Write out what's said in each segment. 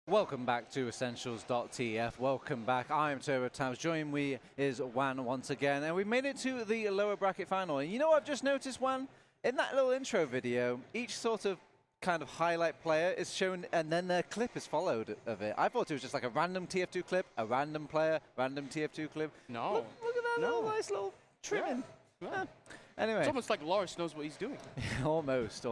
Welcome back to Essentials.tf. Welcome back. I am TonyResort. Joining me is Wan once again, and we made it to the lower bracket final. And you know what I've just noticed, Wan? In that little intro video, each sort of kind of highlight player is shown, and then their clip is followed of it. I thought it was just like a random TF2 clip, a random player, random TF2 clip. No. Look at that little nice little trimming. Yeah. Anyway. It's almost like Loris knows what he's doing. Almost.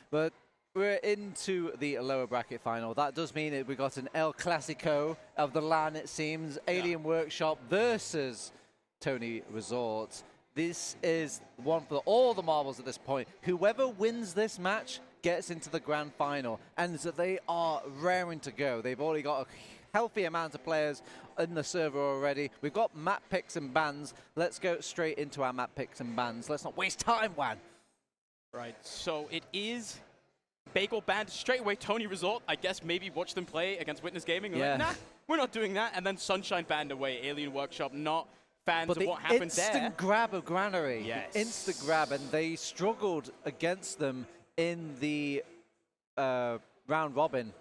But we're into the lower bracket final. That does mean that we got an El Clasico of the LAN, it seems. Alien Workshop versus TonyResort. This is one for all the marbles at this point. Whoever wins this match gets into the grand final. And so they are raring to go. They've already got a healthy amount of players in the server already. We've got map picks and bans. Let's go straight into our map picks and bans. Let's not waste time, Wan. Right, so it is Bagel banned straight away. TonyResort, I guess maybe watch them play against Witness Gaming. Yeah. Like, nah, we're not doing that. And then Sunshine banned away. Alien Workshop, not fans of what happened there. But the instant grab of Granary. Yes. Instant grab, and they struggled against them in the round robin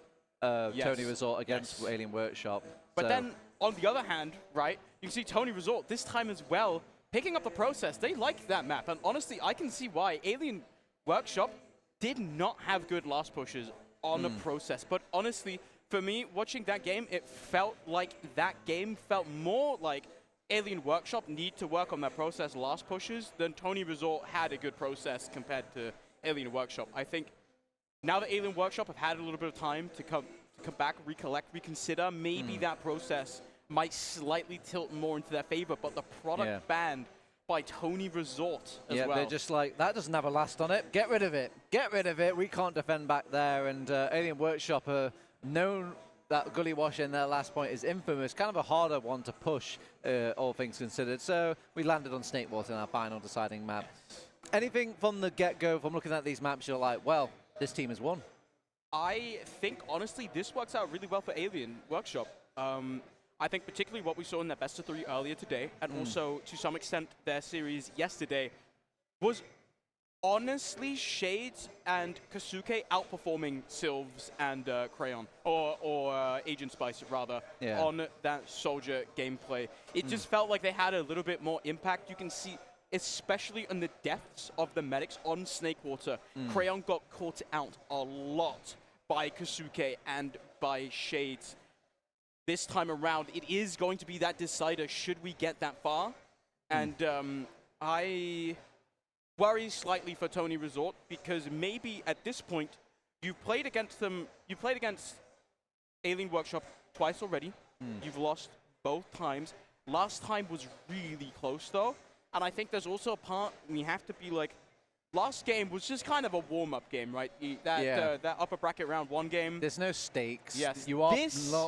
TonyResort against Alien Workshop. But then, on the other hand, right, you can see TonyResort this time as well, picking up the process. They like that map, and honestly, I can see why. Alien Workshop did not have good last pushes on the process. But honestly, for me, watching that game, it felt like that game felt more like Alien Workshop need to work on their process last pushes than TonyResort had a good process compared to Alien Workshop. I think now that Alien Workshop have had a little bit of time to come back, recollect, reconsider, maybe that process might slightly tilt more into their favor, but the product banned by TonyResort as well. Yeah, they're just like, that doesn't have a last on it. Get rid of it. Get rid of it. We can't defend back there. And Alien Workshop are known that Gully Wash in their last point is infamous. Kind of a harder one to push, all things considered. So we landed on Snakewater in our final deciding map. Anything from the get-go, from looking at these maps, you're like, well, this team has won? I think, honestly, this works out really well for Alien Workshop. I think particularly what we saw in their best of 3 earlier today, and also to some extent their series yesterday, was honestly Shades and Kasuke outperforming Sylvs and Crayon, or Agent Spice rather, on that Soldier gameplay. It just felt like they had a little bit more impact. You can see, especially in the depths of the medics on Snakewater, Crayon got caught out a lot by Kasuke and by Shades. This time around, it is going to be that decider should we get that far. And I worry slightly for TonyResort because maybe at this point, you've played against them, you played against Alien Workshop twice already. You've lost both times. Last time was really close though. And I think there's also a part we have to be like, last game was just kind of a warm-up game, right? That upper bracket round 1 game. There's no stakes. Yes. You are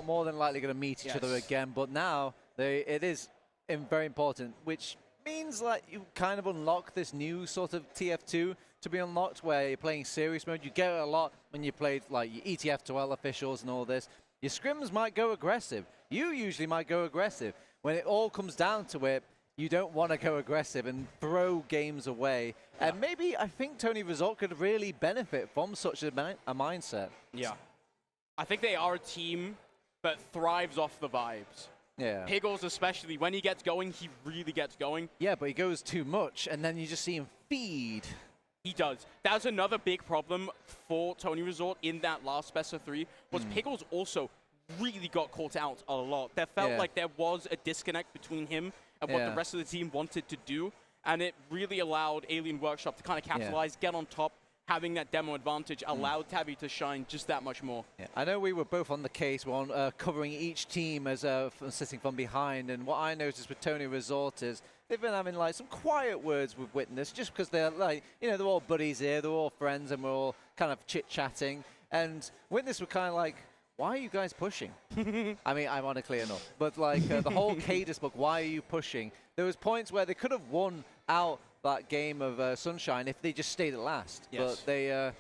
more than likely going to meet each other again, but now it is very important, which means like you kind of unlock this new sort of TF2 to be unlocked where you're playing serious mode. You get it a lot when you played like your ETF12 officials and all this. Your scrims might go aggressive. You usually might go aggressive. When it all comes down to it, you don't want to go aggressive and throw games away. And maybe I think TonyResort could really benefit from such a mindset. Yeah. I think they are a team that thrives off the vibes. Yeah. Piggles especially, when he gets going, he really gets going. Yeah, but he goes too much, and then you just see him feed. He does. That was another big problem for TonyResort in that last best of 3, was Piggles also really got caught out a lot. There felt like there was a disconnect between him and what the rest of the team wanted to do, and it really allowed Alien Workshop to kind of capitalize, get on top, having that demo advantage allowed Tabby to shine just that much more. Yeah. I know we were both on the case, covering each team as sitting from behind, and what I noticed with TonyResort is they've been having like some quiet words with Witness, just because they're like, you know, they're all buddies here, they're all friends, and we're all kind of chit-chatting, and Witness were kind of like, why are you guys pushing? I mean, ironically enough. But like the whole Cadus book, why are you pushing? There was points where they could have won out that game of Sunshine if they just stayed at last. But they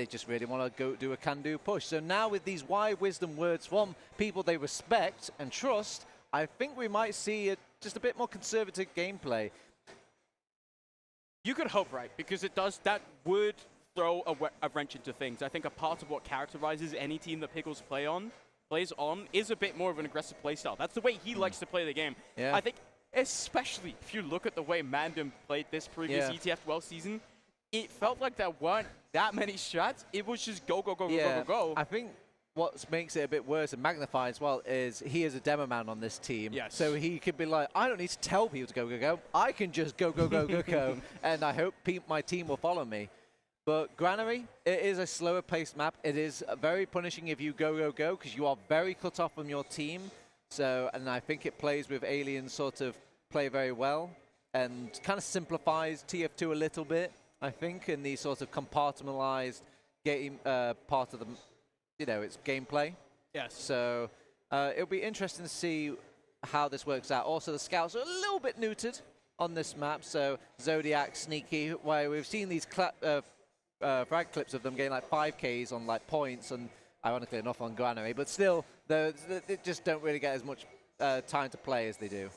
just really want to go do a can-do push. So now with these wise wisdom words from people they respect and trust, I think we might see just a bit more conservative gameplay. You could hope, right? Because it does, that would throw a wrench into things. I think a part of what characterizes any team that Pickles play on plays on is a bit more of an aggressive playstyle. That's the way he likes to play the game. Yeah. I think, especially if you look at the way Mandem played this previous ETF 12 season, it felt like there weren't that many strats. It was just go, go, go, go, go, go, go. I think what makes it a bit worse and magnified as well is he is a demo man on this team. Yes. So he could be like, I don't need to tell people to go, go, go. I can just go, go, go, go, go. And I hope my team will follow me. But Granary, it is a slower paced map. It is very punishing if you go, go, go, because you are very cut off from your team. So, and I think it plays with Alien's sort of play very well and kind of simplifies TF2 a little bit, I think, in the sort of compartmentalized game part of the, its gameplay. Yes. So it'll be interesting to see how this works out. Also, the scouts are a little bit neutered on this map. So Zodiac, Sneaky, where we've seen these frag clips of them getting like 5Ks on like points, and ironically enough on Granary, but still, they just don't really get as much time to play as they do.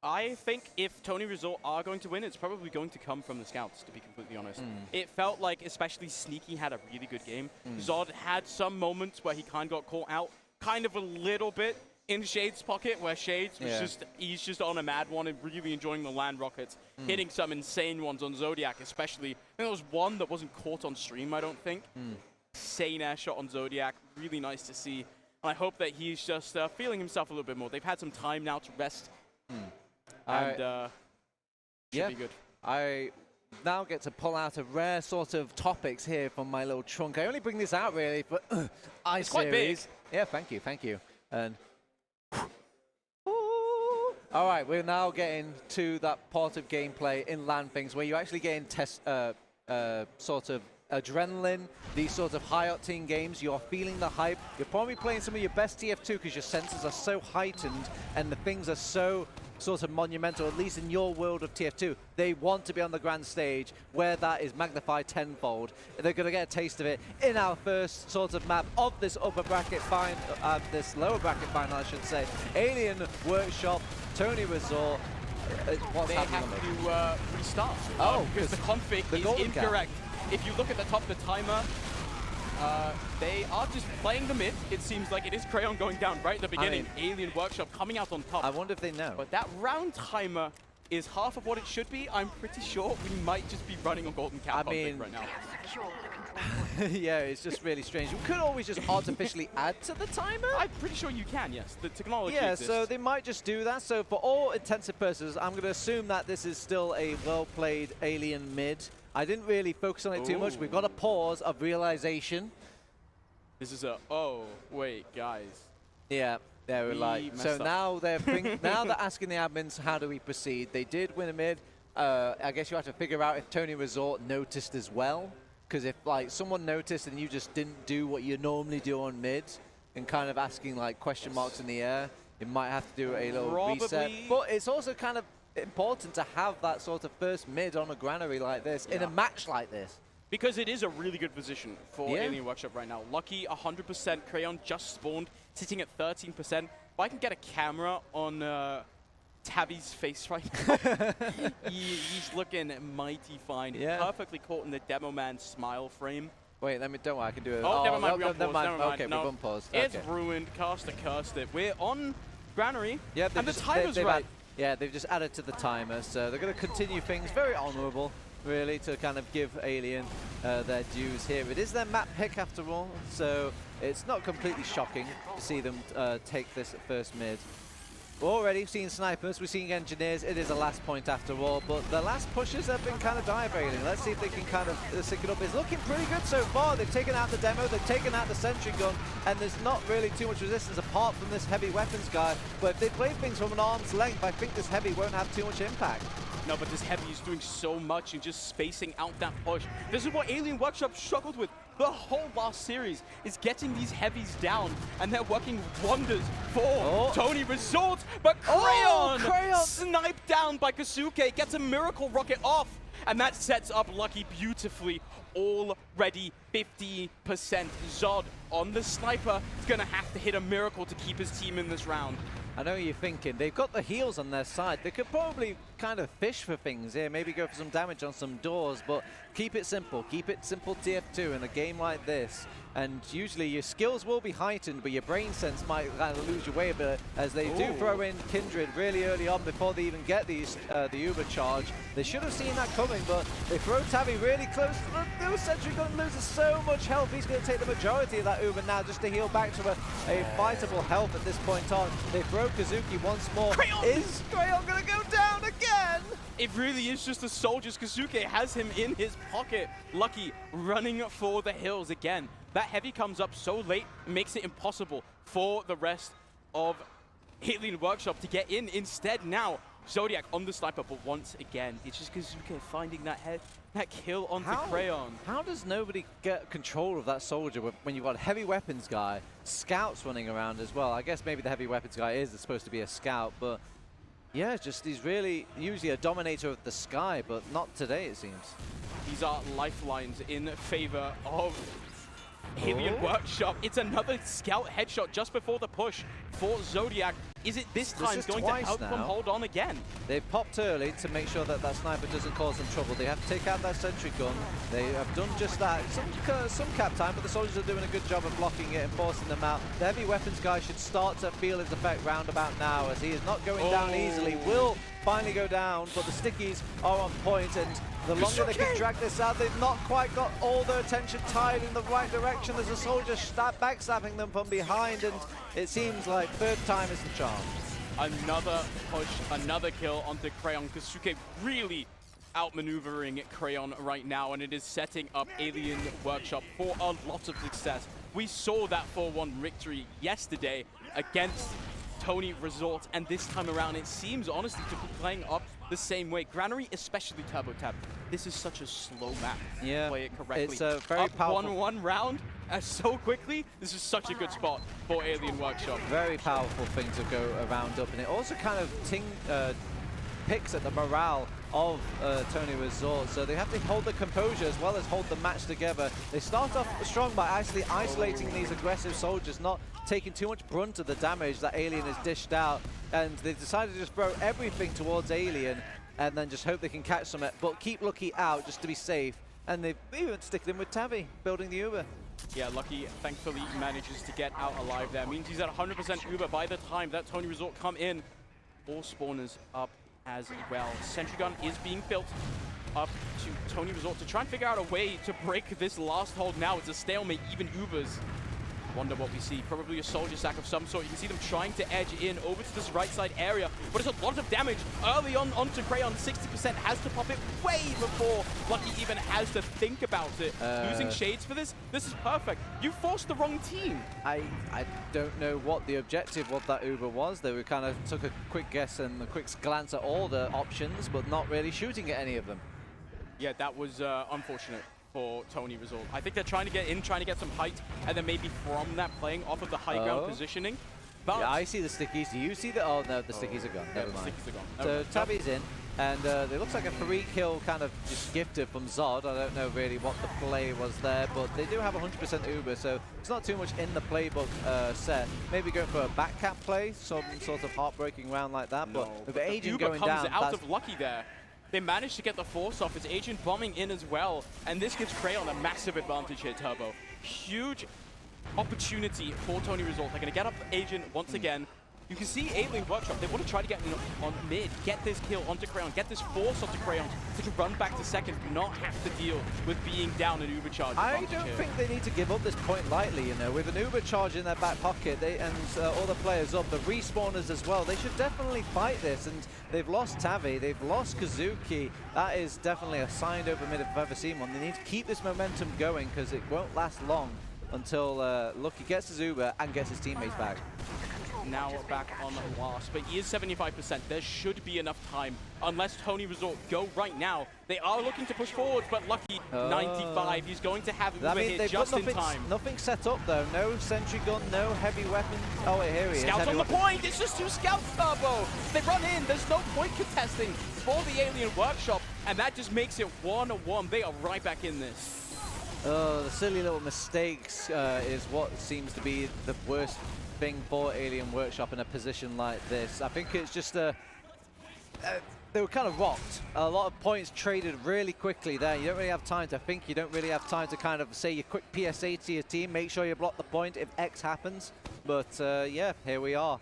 I think if TonyResort are going to win, it's probably going to come from the scouts, to be completely honest. It felt like especially Sneaky had a really good game. Zod had some moments where he kind of got caught out, kind of a little bit in Shade's pocket, where Shades was he's just on a mad one and really enjoying the land rockets, hitting some insane ones on Zodiac especially. I think there was one that wasn't caught on stream, I don't think. Insane air shot on Zodiac, really nice to see. And I hope that he's just feeling himself a little bit more. They've had some time now to rest. And should be good. I now get to pull out a rare sort of topics here from my little trunk. I only bring this out really for It's quite big. Yeah, thank you. And all right, we're now getting to that part of gameplay in land things where you're actually getting sort of adrenaline, these sort of high-octane games. You're feeling the hype. You're probably playing some of your best TF2 because your senses are so heightened and the things are so sort of monumental, at least in your world of TF2. They want to be on the grand stage where that is magnified tenfold. They're going to get a taste of it in our first sort of map of this upper bracket final, this lower bracket final, I should say. Alien Workshop, TonyResort. What's happening? They have to restart. Because the config is incorrect. If you look at the top of the timer, they are just playing the mid. It seems like it is Crayon going down right at the beginning. Alien Workshop coming out on top. I wonder if they know. But that round timer is half of what it should be. I'm pretty sure we might just be running on Golden Cap right now. Yeah, it's just really strange. You could always just artificially add to the timer. I'm pretty sure you can, yes. The technology exists. So they might just do that. So for all intensive purposes, I'm going to assume that this is still a well-played Alien mid. I didn't really focus on it too much. We've got a pause of realization. This is a, oh, wait, guys. Yeah, they were like, so now they're now they're asking the admins, how do we proceed? They did win a mid. I guess you have to figure out if TonyResort noticed as well. Because if like someone noticed and you just didn't do what you normally do on mid, and kind of asking like question marks in the air, you might have to do a little reset. But it's also kind of important to have that sort of first mid on a Granary like this, in a match like this. Because it is a really good position for Alien Workshop right now. Lucky 100%, Crayon just spawned, sitting at 13%. If I can get a camera on Tabby's face right now, he's looking mighty fine. Perfectly caught in the demo man smile frame. Wait, don't worry, I can do it. Oh, never mind, never mind. Okay, no, we're on pause. It's ruined, Caster cursed it. We're on Granary, and the just, timer's right. They've just added to the timer, so they're going to continue things. Very honourable, really, to kind of give Alien their dues here. It is their map pick after all, so it's not completely shocking to see them take this first mid. We're already seeing snipers, we're seeing engineers. It is a last point after all, but the last pushes have been kind of dive-railing. Let's see if they can kind of stick it up. It's looking pretty good so far. They've taken out the demo, they've taken out the sentry gun, and there's not really too much resistance apart from this heavy weapons guy. But if they play things from an arm's length, I think this heavy won't have too much impact. No, but this heavy is doing so much and just spacing out that push. This is what Alien Workshop struggled with the whole last series, is getting these heavies down, and they're working wonders for TonyResort. But Crayon sniped down by Kasuke, gets a miracle rocket off, and that sets up Lucky beautifully. Already 50%. Zod on the sniper is going to have to hit a miracle to keep his team in this round. I know what you're thinking. They've got the heals on their side. They could probably kind of fish for things here. Maybe go for some damage on some doors, but keep it simple. Keep it simple TF2 in a game like this. And usually your skills will be heightened, but your brain sense might kind of lose your way a bit as they do throw in Kindred really early on before they even get these the Uber charge. They should have seen that coming, but they throw Tavi really close. The Sentry Gun loses so much health. He's going to take the majority of that Uber now just to heal back to a fightable health at this point on. They throw Kazuki once more. Crayon! Is Crayon going to go down again? It really is just the soldiers. Kazuki has him in his pocket. Lucky running for the hills again. That heavy comes up so late, makes it impossible for the rest of Alien Workshop to get in. Instead now, Zodiac on the sniper, but once again, it's just Kazuki finding that kill onto Crayon. How does nobody get control of that soldier when you've got a heavy weapons guy, scouts running around as well? I guess maybe the heavy weapons guy is supposed to be a scout, but yeah, just he's really usually a dominator of the sky, but not today it seems. These are lifelines in favor of Alien Workshop. It's another scout headshot just before the push for Zodiac. Is it this time going to help them hold on again? They've popped early to make sure that that sniper doesn't cause them trouble. They have to take out that sentry gun. They have done just that. Some cap time, but the soldiers are doing a good job of blocking it and forcing them out. The heavy weapons guy should start to feel his effect roundabout now, as he is not going down easily. Will finally go down, but the stickies are on point, and the longer they can drag this out, they've not quite got all their attention tied in the right direction. There's a soldier backstabbing them from behind, and it seems like third time is the charm. Another push, another kill onto Crayon. Kazuki really outmaneuvering Crayon right now, and it is setting up Alien Workshop for a lot of success. We saw that 4-1 victory yesterday against TonyResort, and this time around it seems honestly to be playing up the same way. Granary, especially Turbo Tab, this is such a slow map to play it correctly. It's a very powerful 1-1 round so quickly. This is such a good spot for Alien Workshop. Very powerful thing to go around up, and it also kind of picks at the morale of TonyResort, so they have to hold the composure as well as hold the match together. They start off strong by actually isolating these aggressive soldiers, not taking too much brunt of the damage that Alien has dished out, and they've decided to just throw everything towards Alien and then just hope they can catch some, but keep Lucky out just to be safe, and they've even sticked him with Tavi, building the Uber. Yeah, Lucky thankfully manages to get out alive there. Means he's at 100% Uber by the time that TonyResort come in. All spawners up as well. Sentry gun is being built up to TonyResort to try and figure out a way to break this last hold now. It's a stalemate, even Ubers. Wonder what we see. Probably a soldier sack of some sort. You can see them trying to edge in over to this right side area, but it's a lot of damage early on onto Crayon. 60% has to pop it way before Lucky even has to think about it. Losing shades for this is perfect. You forced the wrong team. I don't know what the objective of that Uber was. They were kind of took a quick guess and a quick glance at all the options, but not really shooting at any of them. Yeah, that was unfortunate for TonyResort. I think they're trying to get in, trying to get some height, and then maybe from that playing off of the high ground positioning. But yeah, I see the stickies. Do you see the? Oh no, the stickies are gone. Never mind. The stickies are gone. So Tavi's in, and it looks like a 3-kill kind of just gifted from Zod. I don't know really what the play was there, but they do have 100% Uber, so it's not too much in the playbook set. Maybe go for a back cap play, some sort of heartbreaking round like that. No, but with Agent Uber going comes down, out of Lucky there. They managed to get the force off. It's Agent bombing in as well, and this gives Crayon a massive advantage here, Turbo. Huge opportunity for TonyResort. They're going to get up Agent once again. You can see Alien Workshop, they want to try to get on mid, get this kill onto Crayon, get this force onto Crayon, so they can run back to second, not have to deal with being down an Uber charge. I don't think they need to give up this point lightly, you know. With an Uber charge in their back pocket, and all the players up, the respawners as well, they should definitely fight this, and they've lost Tavi, they've lost Kazuki. That is definitely a signed open mid if I've ever seen one. They need to keep this momentum going, because it won't last long until Lucky gets his Uber and gets his teammates back. Now back on Wasp, but he is 75%. There should be enough time, unless TonyResort go right now. They are looking to push forward, but Lucky 95. He's going to have Uber here just in time. Nothing set up though. No sentry gun, no heavy weapons. Oh wait, here he is. Scouts on the point. It's just 2 scouts, Turbo. They run in. There's no point contesting for the Alien Workshop, and that just makes it 1-1. They are right back in this. The silly little mistakes is what seems to be the worst thing for Alien Workshop in a position like this. I think it's just they were kind of rocked. A lot of points traded really quickly there. You don't really have time to think. You don't really have time to kind of say your quick PSA to your team. Make sure you block the point if X happens. But yeah, here we are.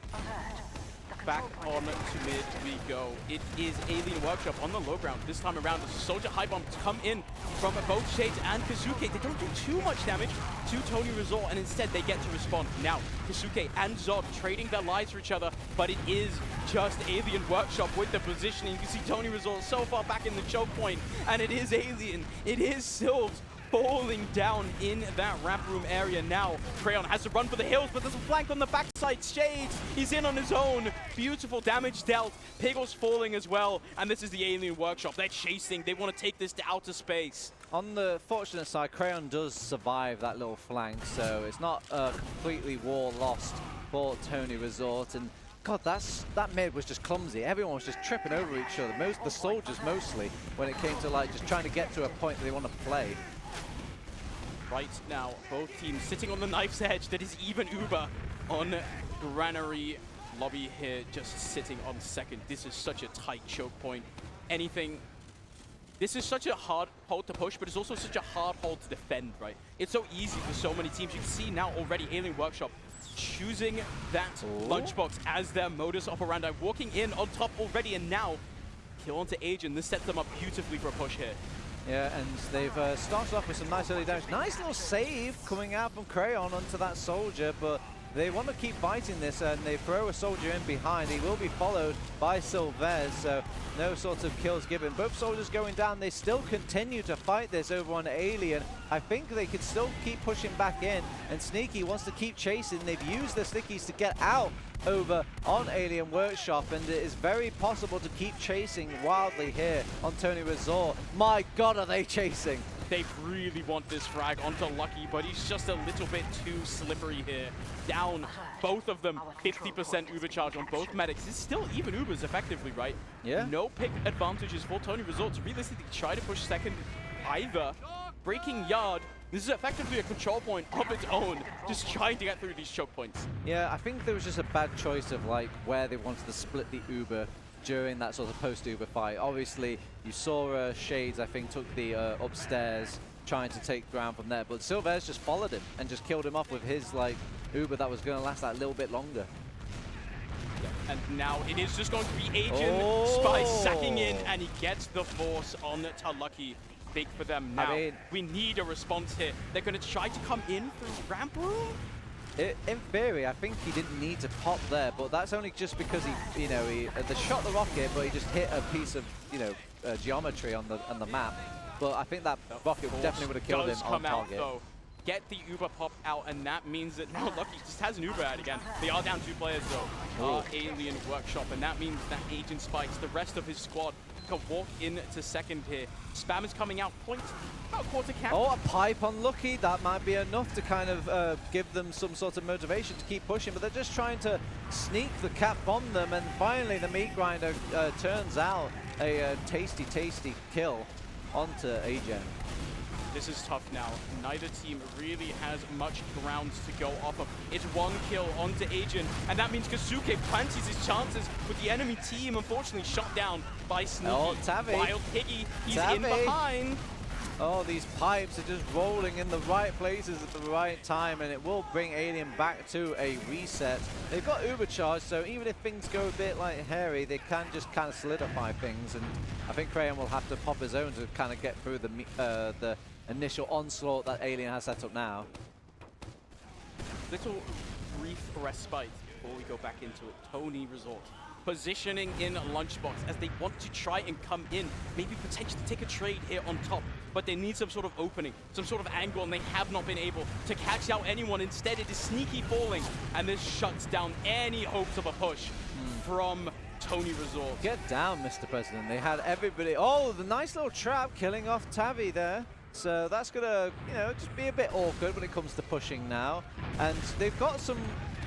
Back on to mid we go. It is Alien Workshop on the low ground. This time around, the Soldier High Bombs come in from both Shades and Kazuke. They don't do too much damage to TonyResort, and instead they get to respond. Now, Kazuke and Zod trading their lives for each other, but it is just Alien Workshop with the positioning. You can see TonyResort so far back in the choke point, and it is Alien. It is Sylvs falling down in that ramp room area now. Crayon has to run for the hills, but there's a flank on the backside. Shades, he's in on his own. Beautiful damage dealt. Piggle's falling as well, and this is the Alien Workshop. They're chasing. They want to take this to outer space. On the fortunate side, Crayon does survive that little flank, so it's not completely war lost for TonyResort. And God, that mid was just clumsy. Everyone was just tripping over each other. The soldiers mostly, when it came to like just trying to get to a point that they want to play. Right now, both teams sitting on the knife's edge. That is even Uber on Granary lobby here, just sitting on second. This is such a tight choke point. This is such a hard hold to push, but it's also such a hard hold to defend, right? It's so easy for so many teams. You can see now already Alien Workshop choosing that lunchbox as their modus operandi, walking in on top already, and now kill onto Agent. This sets them up beautifully for a push here. Yeah, and they've started off with some nice early damage. Nice little save coming out from Crayon onto that soldier, but they want to keep fighting this, and they throw a soldier in behind. He will be followed by Sylvez, so no sort of kills given. Both soldiers going down. They still continue to fight this over on Alien. I think they could still keep pushing back in, and Sneaky wants to keep chasing. They've used the Stickies to get out over on Alien Workshop, and it is very possible to keep chasing wildly here on TonyResort. My God, are they chasing? They really want this frag onto Lucky, but he's just a little bit too slippery here. Down, both of them, 50% Uber charge on both medics. It's still even Ubers effectively, right? Yeah. No pick advantages for TonyResort to realistically try to push second either. Breaking yard. This is effectively a control point of its own, just trying to get through these choke points. Yeah, I think there was just a bad choice of like where they wanted to split the Uber during that sort of post-Uber fight. Obviously, you saw Shades, I think, took the upstairs, trying to take ground from there, but Sylvez just followed him and just killed him off with his like Uber that was going to last that little bit longer. Yeah. And now it is just going to be Agent Spy sacking in, and he gets the force on to Lucky. Big for them now. I mean, we need a response here. They're going to try to come in through ramp room. In theory, I think he didn't need to pop there, but that's only just because he shot the rocket, but he just hit a piece of, geometry on the map. But I think that rocket definitely would have killed him on target. Though. Get the Uber pop out, and that means that now Lucky just has an Uber out again. They are down 2 players though. Alien Workshop, and that means that Agent Spikes, the rest of his squad, can walk into second here. Spam is coming out, point about quarter cap. Oh, a pipe on Lucky. That might be enough to kind of give them some sort of motivation to keep pushing, but they're just trying to sneak the cap on them, and finally the meat grinder turns out a tasty kill onto Agent. This is tough now. Neither team really has much ground to go off of. It's 1 kill onto Agent, and that means Kazuke fancies his chances with the enemy team. Unfortunately, shot down by Sneaky. Oh, Tavi. Wild Piggy, he's in behind. Oh, these pipes are just rolling in the right places at the right time, and it will bring Alien back to a reset. They've got Uber charge, so even if things go a bit like hairy, they can just kind of solidify things, and I think Crayon will have to pop his own to kind of get through the initial onslaught that Alien has set up now. Little brief respite before we go back into it. TonyResort positioning in Lunchbox as they want to try and come in, maybe potentially take a trade here on top, but they need some sort of opening, some sort of angle, and they have not been able to catch out anyone. Instead, it is Sneaky falling, and this shuts down any hopes of a push from TonyResort. Get down, Mr. President. They had everybody. Oh, the nice little trap killing off Tavi there. So that's going to, just be a bit awkward when it comes to pushing now. And they've got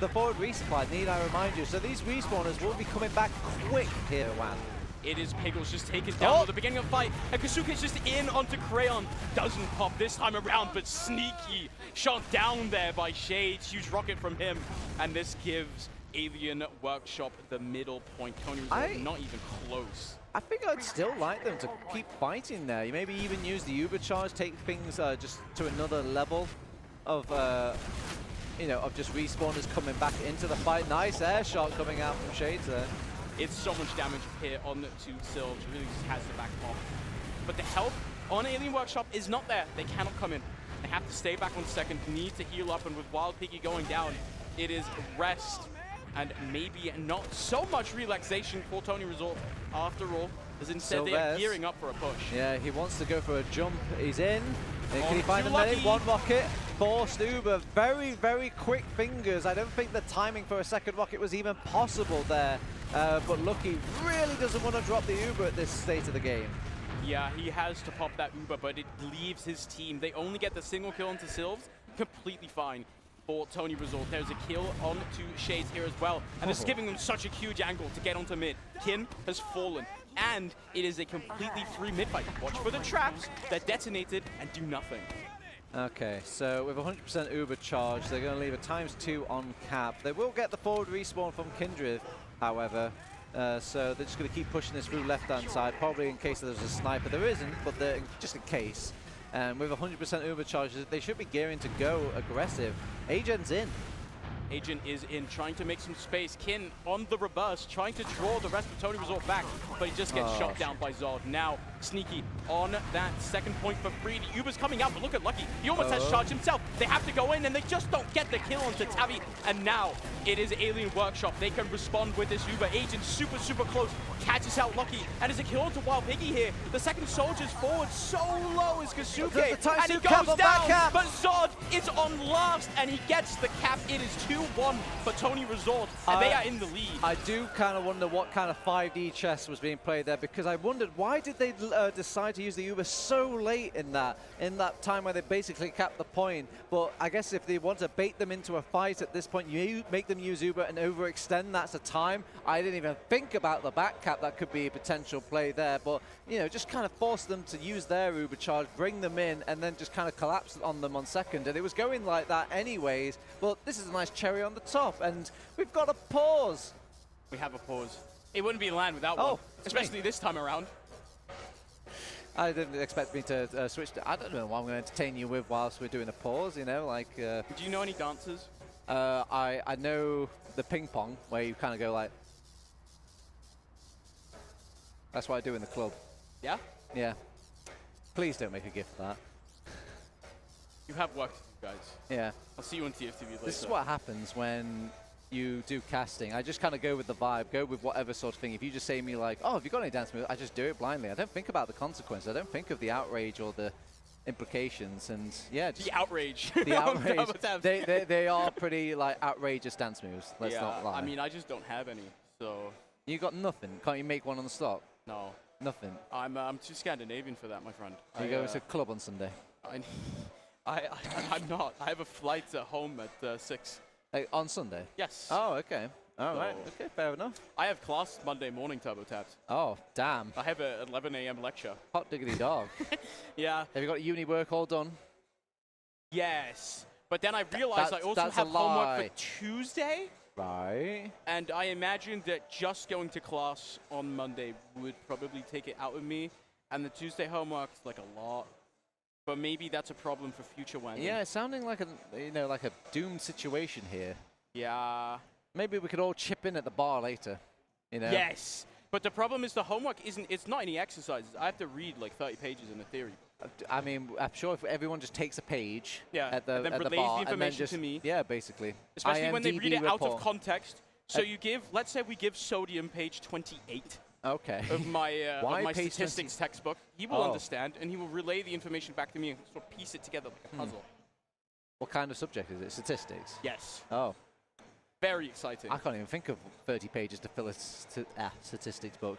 the forward resupply, need I remind you. So these respawners will be coming back quick here, Wan. It is Piggles just taken down at the beginning of the fight, and Kazuke's just in onto Crayon. Doesn't pop this time around, but Sneaky shot down there by Shades. Huge rocket from him, and this gives Alien Workshop the middle point. TonyResort not even close. I think I'd still like them to keep fighting there. You maybe even use the Uber charge, take things just to another level of, you know, of just respawners coming back into the fight. Nice air shot coming out from Shades there. It's so much damage here on to Sylve. Really just has to back off. But the help on Alien Workshop is not there. They cannot come in. They have to stay back on second, need to heal up, and with Wild Piggy going down, it is rest and maybe not so much relaxation for TonyResort after all, as instead they are gearing up for a push. Yeah, he wants to go for a jump. He's in. Can he find the lucky. medic? One rocket. Forced Uber. Very, very quick fingers. I don't think the timing for a second rocket was even possible there. But Lucky really doesn't want to drop the Uber at this state of the game. Yeah, he has to pop that Uber, but it leaves his team. They only get the single kill onto Sylve. Completely fine for TonyResort. There's a kill on to Shades here as well. And it's giving them such a huge angle to get onto mid. Kin has fallen. And it is a completely free mid fight. Watch for the traps that detonated and do nothing. Okay, so with 100% Uber charge, they're going to leave a ×2 on cap. They will get the forward respawn from Kindred, however. So they're just going to keep pushing this through left-hand side, probably in case there's a sniper. There isn't, but just in case. And with 100% Uber charges, they should be gearing to go aggressive. Agent's in. Agent is in, trying to make some space. Kin on the reverse, trying to draw the rest of TonyResort back, but he just gets shot down by Zod. Now, Sneaky on that second point for free. The Uber's coming out, but look at Lucky. He almost has charged himself. They have to go in, and they just don't get the kill onto Tavi. And now, it is Alien Workshop. They can respond with this Uber. Agent super, super close. Catches out Lucky, and there's a kill onto Wild Piggy here. The second soldier's forward so low is Kasuke, and he goes down, but Zod is on last, and he gets the cap. It is 2-1 for TonyResort, and they are in the lead. I do kind of wonder what kind of 5D chess was being played there, because I wondered why did they decide to use the Uber so late in that time where they basically capped the point. But I guess if they want to bait them into a fight at this point, you make them use Uber and overextend. That's the time. I didn't even think about the back cap. That could be a potential play there, but you know, just kind of force them to use their Uber charge, bring them in, and then just kind of collapse on them on second. And it was going like that anyways, but this is a nice cherry on the top, and we've got a pause. We have a pause. It wouldn't be land without one, especially this time around. I didn't expect me to switch to, I don't know what I'm going to entertain you with whilst we're doing a pause, you know, like... Do you know any dances? I know the ping pong, where you kind of go like... That's what I do in the club. Yeah? Yeah. Please don't make a gift of that. You have work to do, guys. Yeah. I'll see you on TFTV later. This is what happens when you do casting. I just kind of go with the vibe, go with whatever sort of thing. If you just say to me like, oh, have you got any dance moves? I just do it blindly. I don't think about the consequences. I don't think of the outrage or the implications. And yeah, just the outrage. The outrage. they are pretty like outrageous dance moves. Let's not lie. I mean, I just don't have any. So you got nothing. Can't you make one on the stop? No. Nothing. I'm too Scandinavian for that, my friend. You go to a club on Sunday? I'm not. I have a flight home at 6. On Sunday? Yes. Oh, okay. All right. Okay, fair enough. I have class Monday morning, TurboTaps. Oh, damn. I have a 11 a.m. lecture. Hot diggity dog. Yeah. Have you got uni work all done? Yes. But then I realized I also have homework for Tuesday. Right. And I imagined that just going to class on Monday would probably take it out of me. And the Tuesday homework's like a lot. But maybe that's a problem for future Wednesday. Yeah, it's sounding like a doomed situation here. Yeah. Maybe we could all chip in at the bar later. You know? Yes. But the problem is the homework it's not any exercises. I have to read like 30 pages in the theory. I mean, I'm sure if everyone just takes a page at the and then at the relays bar the information and then just, to me. Yeah, basically. Especially when they read it report. out of context. So you give, let's say we give Sodium page 28. Okay. Of my statistics textbook. He will understand, and he will relay the information back to me and sort of piece it together like a puzzle. What kind of subject is it? Statistics? Yes. Oh. Very exciting. I can't even think of 30 pages to fill a statistics book.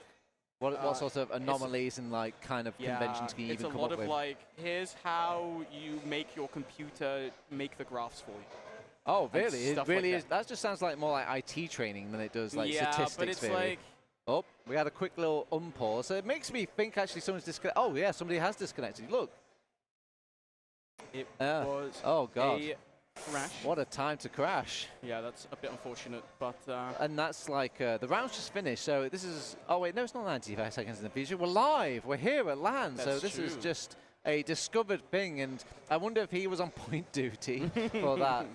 What sort of anomalies and like kind of conventions can you even come up with? It's a lot of like, here's how you make your computer make the graphs for you. Oh, really? It really like is. That just sounds like more like IT training than it does like statistics. But it's theory. like. Oh, we had a quick little unpause. So it makes me think actually someone's disconnected. Oh, yeah, somebody has disconnected. Look. It was God. a crash. What a time to crash. Yeah, that's a bit unfortunate, but... And that's like, the round's just finished, so this is... Oh, wait, no, it's not 95 seconds in the future. We're live. We're here at LAN, so this is just a discovered thing, and I wonder if he was on point duty for that.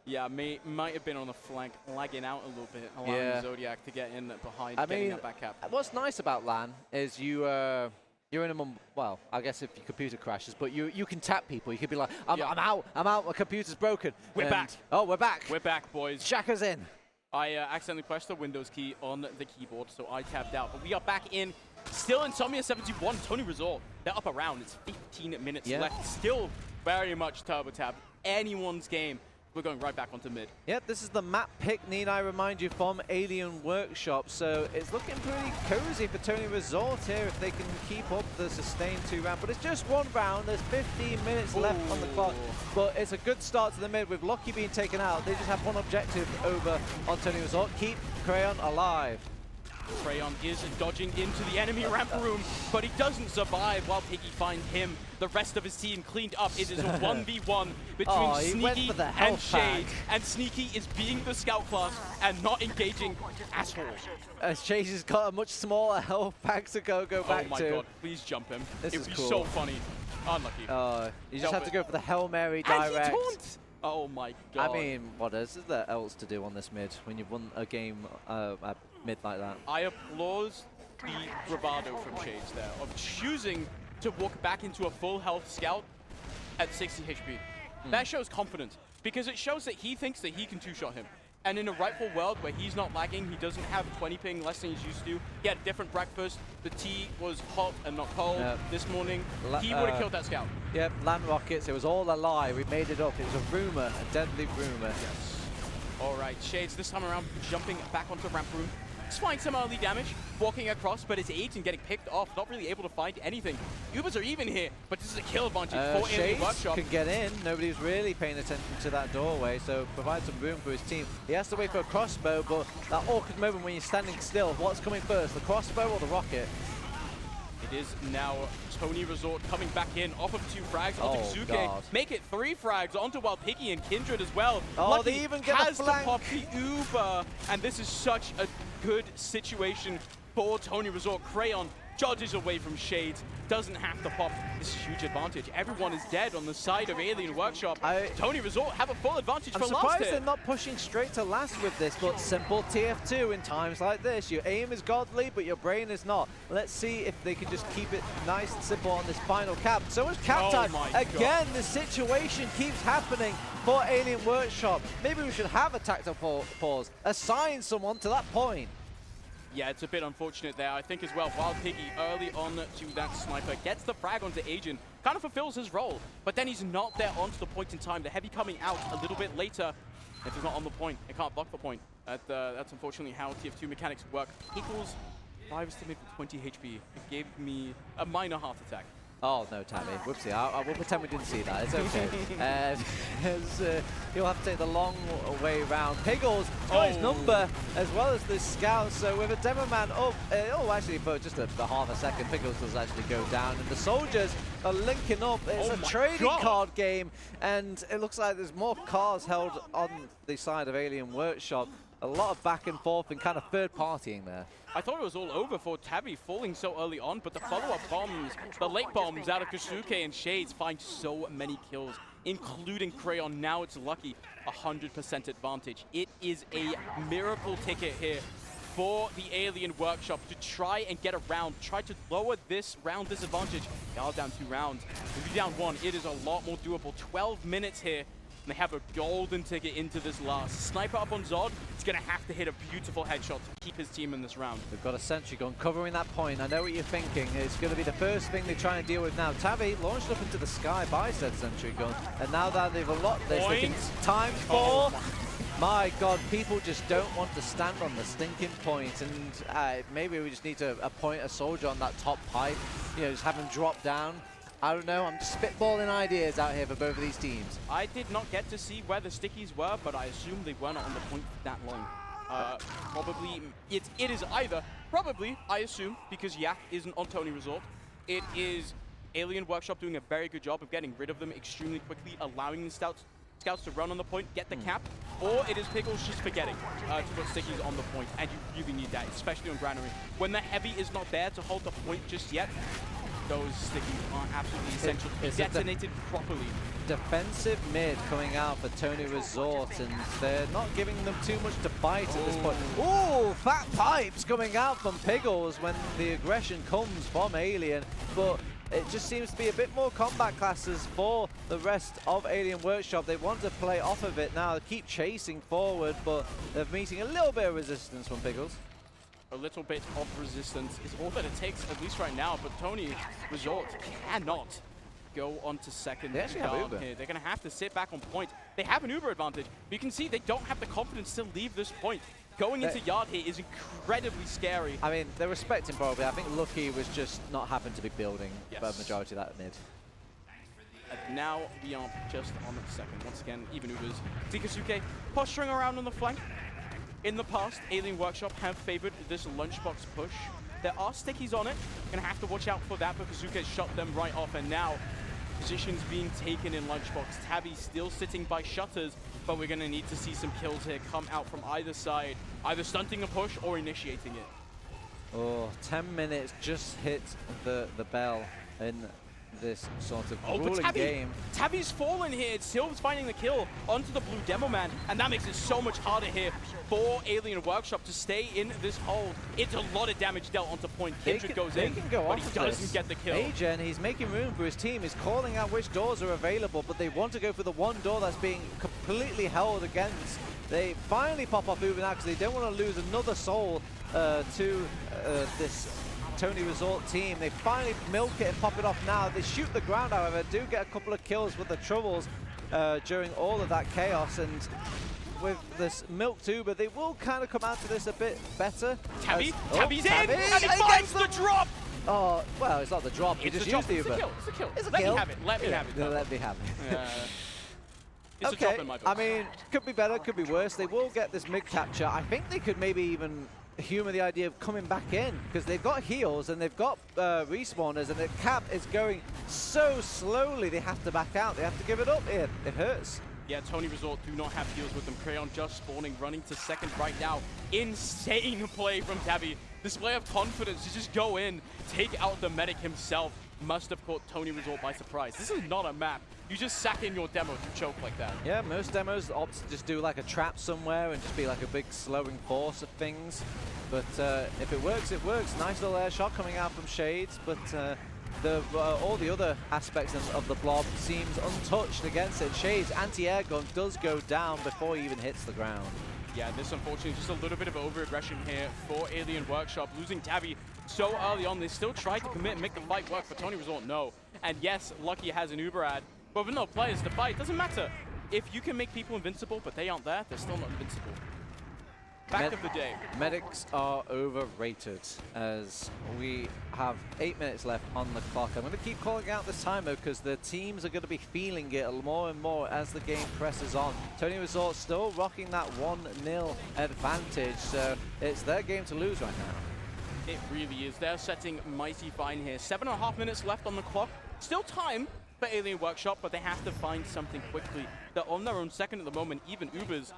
Yeah, might have been on the flank, lagging out a little bit, allowing Zodiac to get in behind, getting that back cap. What's nice about LAN is you're in a well, I guess if your computer crashes, but you can tap people. You could be like, I'm out, my computer's broken. We're back. Oh, we're back. We're back, boys. Shaka's in. I accidentally pressed the Windows key on the keyboard, so I tapped out. But we are back in. Still Insomnia71, TonyResort. They're up around. It's 15 minutes left. Still very much turbo tab. Anyone's game. We're going right back onto mid. Yep, this is the map pick, need I remind you, from Alien Workshop. So it's looking pretty cozy for TonyResort here if they can keep up the sustained 2-round. But it's just one round. There's 15 minutes left on the clock. But it's a good start to the mid with Lucky being taken out. They just have one objective over on TonyResort. Keep Crayon alive. Crayon is dodging into the enemy ramp room, but he doesn't survive while Piggy finds him. The rest of his team cleaned up. It is a 1v1 between Sneaky and Shade. And Sneaky is being the scout class and not engaging at all. Shade has got a much smaller health pack to go back to. Oh my god, please jump him. This is cool. cool. So funny. Unlucky. You just have to go for the Hail Mary direct. And he taunts! Oh my god. I mean, what is there else to do on this mid when you've won a game at mid like that? I applaud the bravado from Shades there of choosing to walk back into a full health scout at 60 HP. That shows confidence because it shows that he thinks that he can two-shot him. And in a rightful world where he's not lagging, he doesn't have 20 ping less than he's used to. He had a different breakfast. The tea was hot and not cold this morning. He would have killed that scout. Yep, land rockets. It was all a lie. We made it up. It was a rumor, a deadly rumor. Yes. All right, Shades this time around jumping back onto ramp room. Just find some early damage, walking across, but it's Aiden getting picked off, not really able to find anything. Ubers are even here, but this is a kill advantage for Alien Workshop. Can get in. Nobody's really paying attention to that doorway, so provide some room for his team. He has to wait for a crossbow, but that awkward moment when you're standing still, what's coming first, the crossbow or the rocket? It is now TonyResort coming back in off of 2 frags onto Kazuke. Make it 3 frags onto Wild Piggy and Kindred as well. Lucky they even get has a to pop the Uber, and this is such a good situation for TonyResort. Crayon dodges away from Shades, doesn't have to pop this huge advantage. Everyone is dead on the side of Alien Workshop. TonyResort have a full advantage for last hit. I'm surprised they're not pushing straight to last with this, but simple TF2 in times like this. Your aim is godly, but your brain is not. Let's see if they can just keep it nice and simple on this final cap. So much cap time. Again, the situation keeps happening for Alien Workshop. Maybe we should have a tactical pause. Assign someone to that point. Yeah, it's a bit unfortunate there, I think, as well. Wild Piggy early on to that sniper, gets the frag onto Agent, kind of fulfills his role, but then he's not there onto the point in time. The heavy coming out a little bit later. If he's not on the point, it can't block the point. That's unfortunately how TF2 mechanics work. Equals 5 to maybe 20 HP. It gave me a minor heart attack. Oh, no, Tammy. Whoopsie. I will pretend we didn't see that. It's okay. He'll have to take the long way around. Piggles got his number as well as the scout. So with a demo man up, actually, for just a half a second, Piggles does actually go down. And the soldiers are linking up. It's a trading card game. And it looks like there's more cards held on the side of Alien Workshop. A lot of back and forth and kind of third partying there. I thought it was all over for Tabby falling so early on, but the follow-up bombs, the late bombs out of Kazuke and Shades find so many kills, including Crayon. Now it's Lucky, 100% advantage. It is a miracle ticket here for the Alien Workshop to try and get around, try to lower this round disadvantage. They are down 2 rounds. If you're down 1, it is a lot more doable. 12 minutes here. They have a golden ticket into this last. Sniper up on Zod. It's going to have to hit a beautiful headshot to keep his team in this round. They've got a sentry gun covering that point. I know what you're thinking. It's going to be the first thing they try and deal with now. Tabby launched up into the sky by said sentry gun. And now that they've unlocked this, they can time for... My God, people just don't want to stand on the stinking point, and maybe we just need to appoint a soldier on that top pipe, just have him drop down. I don't know, I'm just spitballing ideas out here for both of these teams. I did not get to see where the stickies were, but I assume they were not on the point for that long. Probably, it is either, probably, I assume, because Yak isn't on TonyResort, it is Alien Workshop doing a very good job of getting rid of them extremely quickly, allowing the scouts to run on the point, get the cap, or it is Pickles just forgetting to put stickies on the point, and you really need that, especially on Granary. When the heavy is not there to hold the point just yet, those stickies are absolutely essential to be detonated properly. Defensive mid coming out for TonyResort, and they're not giving them too much to bite at this point. Ooh, fat pipes coming out from Pickles when the aggression comes from Alien, but it just seems to be a bit more combat classes for the rest of Alien Workshop. They want to play off of it now, keep chasing forward, but they're meeting a little bit of resistance from Pickles. A little bit of resistance is all that it takes, at least right now, but TonyResort cannot go on to second they actually have Uber here. They're going to have to sit back on point. They have an Uber advantage, but you can see they don't have the confidence to leave this point. Going into yard here is incredibly scary. I mean, they're respecting probably. I think Lucky was just not happened to be building the majority of that mid. And now we are just on the second. Once again, even Ubers. Zikasuke posturing around on the flank. In the past, Alien Workshop have favored this lunchbox push. There are stickies on it. Gonna have to watch out for that because Zuke shot them right off, and now positions being taken in lunchbox. Tabby still sitting by shutters, but we're gonna need to see some kills here come out from either side, either stunting a push or initiating it. Oh, 10 minutes just hit the bell in this sort of grueling game. Tabby's fallen here. Silver's finding the kill onto the blue demo man, and that makes it so much harder here for Alien Workshop to stay in this hold. It's a lot of damage dealt onto point. Kindred goes in, but he doesn't get the kill. Agen, he's making room for his team. He's calling out which doors are available, but they want to go for the one door that's being completely held against. They finally pop off Uber now because they don't want to lose another soul to this TonyResort team. They finally milk it and pop it off now. They shoot the ground, however, do get a couple of kills with the troubles during all of that chaos, and with this milk too, but they will kind of come out to this a bit better. Tabby's in, and he finds the drop! Oh, well, it's not the drop. He just used the Uber. It's a kill. It's a kill. It's a Let kill. me have it. Let me have it. Let me have it. It's okay, a drop in my book. I mean, could be better, could be worse. They will get this mid capture. I think they could maybe even humor the idea of coming back in, because they've got heals and they've got respawners, and the cap is going so slowly they have to back out. They have to give it up here. It hurts. Yeah, TonyResort do not have heals with them. Crayon just spawning, running to second right now. Insane play from Tabby. Display of confidence to just go in, take out the medic himself. Must have caught TonyResort by surprise. This is not a map. You just sack in your demo to choke like that. Yeah, most demos opt to just do like a trap somewhere and just be like a big slowing force of things. But if it works, it works. Nice little air shot coming out from Shades, but all the other aspects of the blob seems untouched against it. Shades' anti-air gun does go down before he even hits the ground. Yeah, this unfortunately is just a little bit of over-aggression here for Alien Workshop. Losing Tabby so early on, they still tried to commit and make the fight work, but TonyResort, no. And yes, Lucky has an Uber ad, but with no players to fight, doesn't matter. If you can make people invincible, but they aren't there, they're still not invincible. Fact of the day. Medics are overrated, as we have 8 minutes left on the clock. I'm going to keep calling out this timer because the teams are going to be feeling it more and more as the game presses on. TonyResort still rocking that 1-0 advantage, so it's their game to lose right now. It really is. They're setting mighty fine here. 7.5 minutes left on the clock. Still time for Alien Workshop, but they have to find something quickly. They're on their own second at the moment, even Ubers.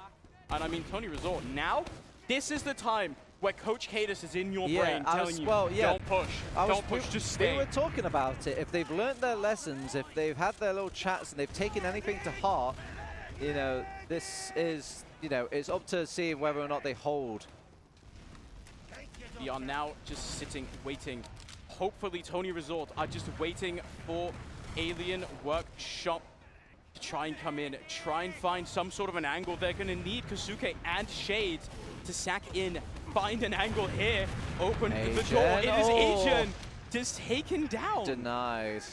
And I mean, TonyResort, now, this is the time where Coach Cadis is in your brain telling you, don't push, don't push, just stay. We were talking about it. If they've learned their lessons, if they've had their little chats and they've taken anything to heart, you know, this is, you know, it's up to see whether or not they hold. We are now just sitting, waiting. Hopefully TonyResort are just waiting for Alien Workshop to try and come in, try and find some sort of an angle. They're going to need Kasuke and Shades to sack in, find an angle here, open the door. It is Agen just taken down. Denied.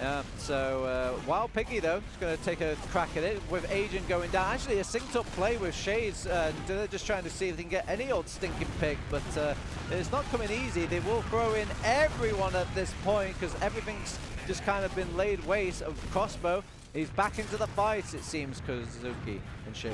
Yeah, so Wild Piggy, though, is going to take a crack at it with Agen going down. Actually, a synced-up play with Shades. They're just trying to see if they can get any old stinking pick, but it's not coming easy. They will throw in everyone at this point because everything's just kind of been laid waste of Crossbow. He's back into the fight, it seems, Kazuki and Shade.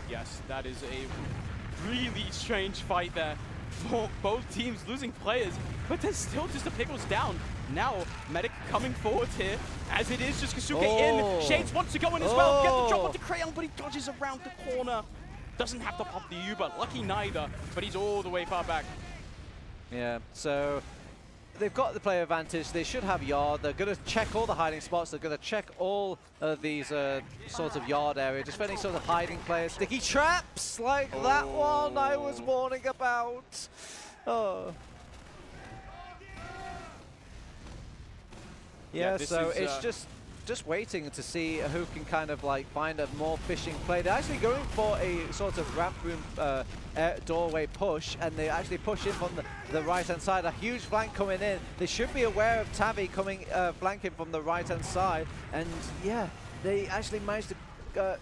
Yes, that is a really strange fight there for both teams losing players, but there's still just a Pickles down. Now, Medic coming forward here, as it is just Kasuke in. Shades wants to go in as well, get the drop onto Crayon, but he dodges around the corner. Doesn't have to pop the Uber, lucky neither, but he's all the way far back. Yeah, so they've got the player advantage. They should have yard. They're going to check all the hiding spots. They're going to check all of these sort of yard area, just for any sort of hiding players. Sticky traps like that one I was warning about. Oh. Yeah, so it's just waiting to see who can kind of like find a more fishing play. They're actually going for a sort of ramp room doorway push, and they actually push in from the right-hand side. A huge flank coming in. They should be aware of Tavi coming flanking from the right-hand side, and yeah, they actually managed to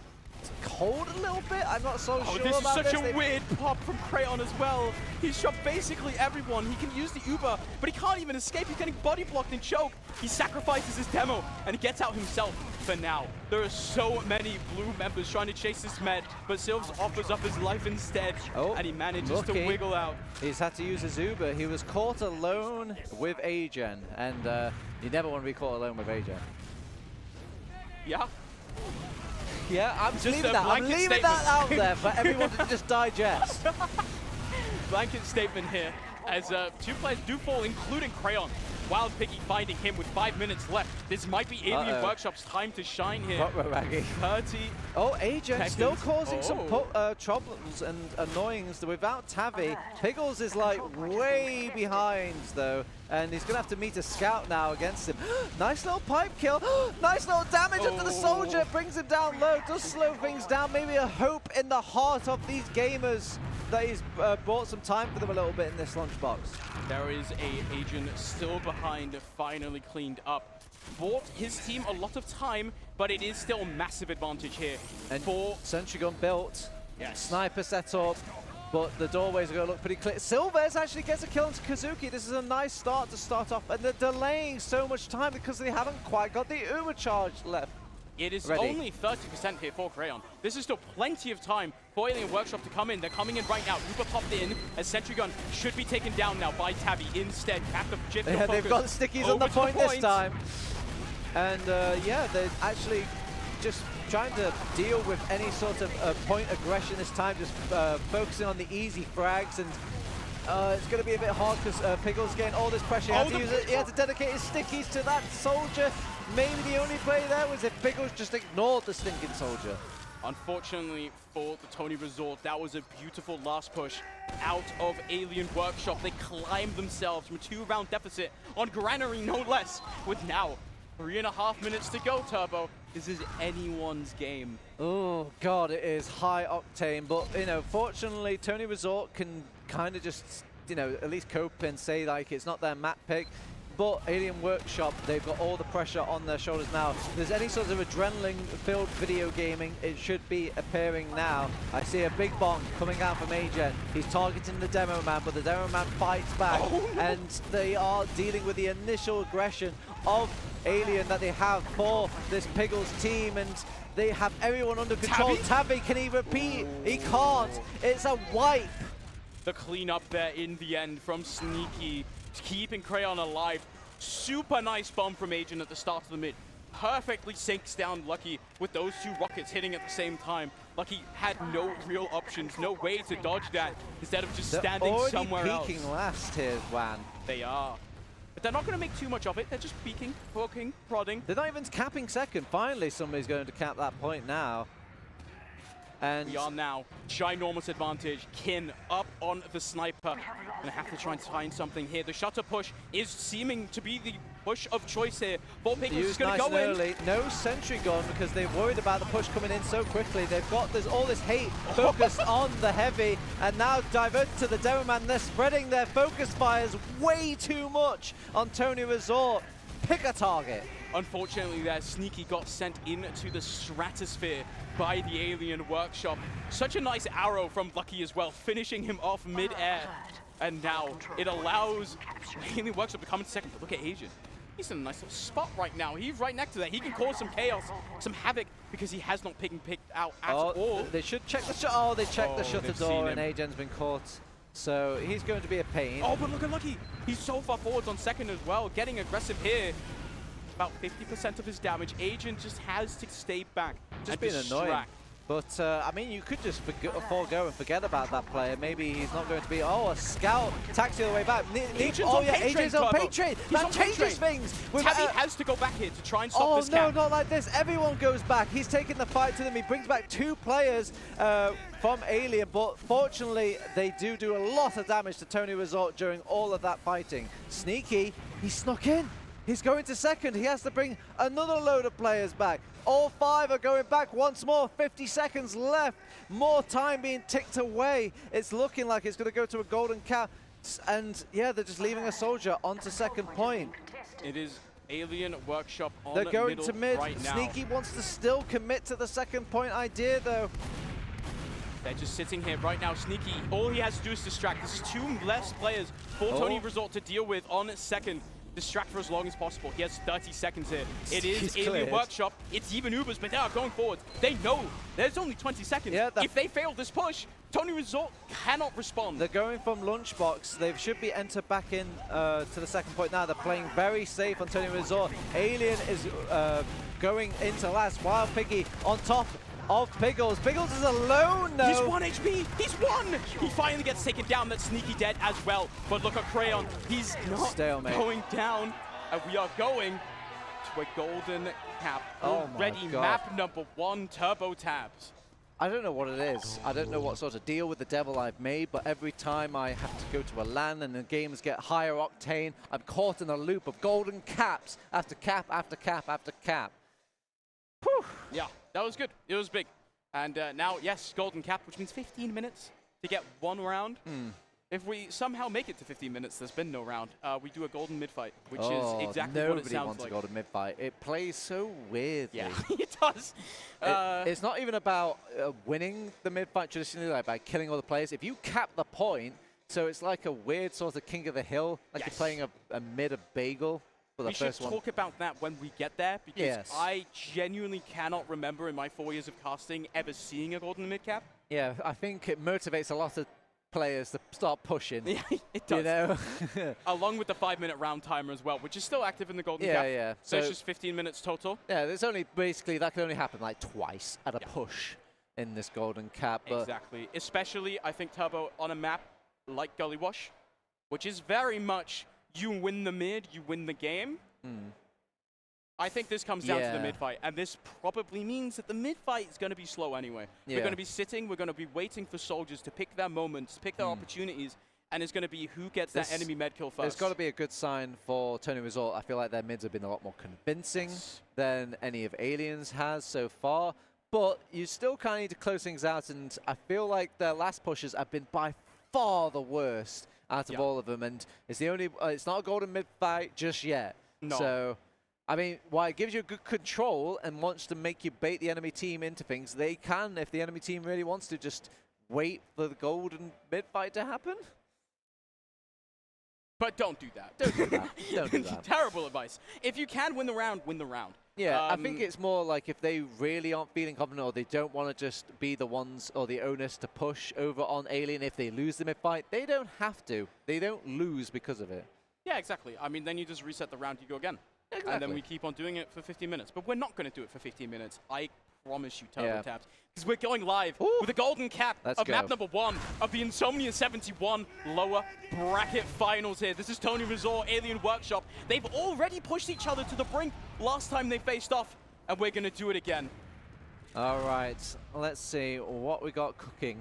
hold a little bit. I'm not so sure this about is such a weird pop from Crayon as well. He's shot basically everyone. He can use the Uber, but he can't even escape. He's getting body blocked and choked. He sacrifices his demo, and he gets out himself for now. There are so many blue members trying to chase this med, but Sylvs offers up his life instead, and he manages to wiggle out. He's had to use his Uber. He was caught alone with Agen, and you never want to be caught alone with Agen. Yeah. Yeah, I'm leaving that out there for everyone to just digest. Blanket statement here, as 2 players do fall, including Crayon. Wild Piggy finding him with 5 minutes left. This might be Alien Workshop's time to shine here. 30. Oh, Agen still causing some troubles and annoyings without Tavi. Pickles is like way behind though, and he's gonna have to meet a scout now against him. Nice little pipe kill. Nice little damage onto the soldier. Brings him down low. Does slow things down. Maybe a hope in the heart of these gamers that he's bought some time for them a little bit in this lunchbox. There is a Agent still behind, finally cleaned up. Bought his team a lot of time, but it is still a massive advantage here. And for sentry gun built. Yes. Sniper set up, but the doorways are going to look pretty clear. Silvers actually gets a kill onto Kazuki. This is a nice start to start off, and they're delaying so much time because they haven't quite got the Uber charge left. It is only 30% here for Crayon. This is still plenty of time for Alien Workshop to come in. They're coming in right now. Uber popped in as Sentry Gun should be taken down now by Tabby. Instead, have to shift the focus. They've got the stickies on the point this time. And yeah, they're actually just trying to deal with any sort of point aggression this time, just focusing on the easy frags. And it's going to be a bit hard because Pickle's getting all this pressure. He had to dedicate his stickies to that soldier. Maybe the only play there was if Pickles just ignored the stinking soldier. Unfortunately for the TonyResort, that was a beautiful last push out of Alien Workshop. They climbed themselves from a 2-round deficit on Granary, no less, with now 3.5 minutes to go, Turbo. This is anyone's game. Oh, God, it is high octane. But, you know, fortunately, TonyResort can kind of just, you know, at least cope and say, like, it's not their map pick. But Alien Workshop, they've got all the pressure on their shoulders now. If there's any sort of adrenaline-filled video gaming, it should be appearing now. I see a big bomb coming out from Agen. He's targeting the Demo Man, but the Demo Man fights back. And they are dealing with the initial aggression of Alien that they have for this Pickles team. And they have everyone under control. Tabby, can he repeat? He can't. It's a wipe. The cleanup there in the end from Sneaky, keeping Crayon alive. Super nice bomb from Agent at the start of the mid. Perfectly sinks down Lucky with those 2 rockets hitting at the same time. Lucky had no real options, no way to dodge that, instead of just standing somewhere else. They're peeking last here, Wan. They are. But they're not going to make too much of it. They're just peeking, poking, prodding. They're not even capping second. Finally, somebody's going to cap that point now. And we are now ginormous advantage. Kin up on the sniper. Gonna have to try and find something here. The shutter push is seeming to be the push of choice here. Ball Pickles is gonna go in. No sentry gun because they're worried about the push coming in so quickly. There's all this hate focused on the heavy, and now diverted to the Demo Man. They're spreading their focus fires way too much on TonyResort. Pick a target. Unfortunately, that Sneaky got sent into the stratosphere by the Alien Workshop. Such a nice arrow from Lucky as well, finishing him off mid-air. And now it allows Alien Workshop to come in second. But look at Agent. He's in a nice little spot right now. He's right next to that. He can cause some chaos, some havoc, because he has not picked out at all. They should check the shot. Oh, they checked the shutter door, and Agen's been caught So he's going to be a pain. Oh, but look at Lucky. He's so far forwards on second as well, getting aggressive here. About 50% of his damage. Agent just has to stay back. Just being annoying. But, I mean, you could just forego and forget about that player. Maybe he's not going to be... Oh, a scout taxi all the way back. Agent's on paint train. That changes things. Tabby has to go back here to try and stop this cap. Oh, no, not like this. Everyone goes back. He's taking the fight to them. He brings back 2 players from Alien, but fortunately, they do a lot of damage to TonyResort during all of that fighting. Sneaky, he snuck in. He's going to second. He has to bring another load of players back. All 5 are going back once more. 50 seconds left. More time being ticked away. It's looking like it's going to go to a golden cap. And yeah, they're just leaving a soldier onto second point. It is Alien Workshop on they're going middle to mid. right now. Sneaky wants to still commit to the second point idea, though. They're just sitting here right now. Sneaky, all he has to do is distract. This is 2 less players for TonyResort to deal with on second. Distract for as long as possible. He has 30 seconds here. It is Alien Workshop. It's even Ubers, but they are going forward. They know there's only 20 seconds. Yeah, if they fail this push, TonyResort cannot respond. They're going from lunchbox. They should be entered back in to the second point now. They're playing very safe on TonyResort. Alien is going into last. Wild Piggy on top of Piggles. Piggles is alone, though. He's 1 HP. He's 1. He finally gets taken down. That's Sneaky dead as well. But look at Crayon. He's not going down. And we are going to a golden cap. Already map number 1, Turbo Tabs. I don't know what it is. I don't know what sort of deal with the devil I've made, but every time I have to go to a LAN and the games get higher octane, I'm caught in a loop of golden caps after cap after cap after cap. Whew. Yeah, that was good. It was big. And now, yes, golden cap, which means 15 minutes to get 1 round. If we somehow make it to 15 minutes, there's been no round. We do a golden mid-fight, which is exactly what it sounds like. Nobody wants a golden mid-fight. It plays so weirdly. Yeah, it does. It's not even about winning the mid-fight traditionally, like by killing all the players. If you cap the point, so it's like a weird sort of king of the hill, like you're playing a mid of bagel. We should talk about that when we get there, because I genuinely cannot remember in my 4 years of casting ever seeing a golden mid-cap. Yeah, I think it motivates a lot of players to start pushing. Yeah, it does. You know? Along with the 5-minute round timer as well, which is still active in the golden cap. Yeah. So it's just 15 minutes total. Yeah, there's only basically, that can only happen like twice at a push in this golden cap. But exactly. Especially, I think, Turbo on a map like Gully Wash, which is very much you win the mid, you win the game. I think this comes down to the mid-fight, and this probably means that the mid-fight is going to be slow anyway. We're going to be sitting, we're going to be waiting for soldiers to pick their moments, pick their opportunities, and it's going to be who gets that enemy med kill first. It's got to be a good sign for TonyResort. I feel like their mids have been a lot more convincing than any of Aliens has so far, but you still kind of need to close things out, and I feel like their last pushes have been by far the worst out of all of them, and it's the only, it's not a golden mid-fight just yet. No. So, I mean, while it gives you good control and wants to make you bait the enemy team into things, they can, if the enemy team really wants to, just wait for the golden mid-fight to happen. But don't do that. Don't do that. Don't do that. Terrible advice. If you can win the round, win the round. Yeah, I think it's more like if they really aren't feeling confident or they don't want to just be the ones or the onus to push over on Alien if they lose the mid-fight, they don't have to. They don't lose because of it. Yeah, exactly. I mean, then you just reset the round, you go again. Exactly. And then we keep on doing it for 15 minutes. But we're not going to do it for 15 minutes. I promise you, Turbo Tabs. Because we're going live with the golden cap of map number 1 of the Insomnia71 lower bracket finals here. This is TonyResort, Alien Workshop. They've already pushed each other to the brink last time they faced off, and we're going to do it again. All right, let's see what we got cooking.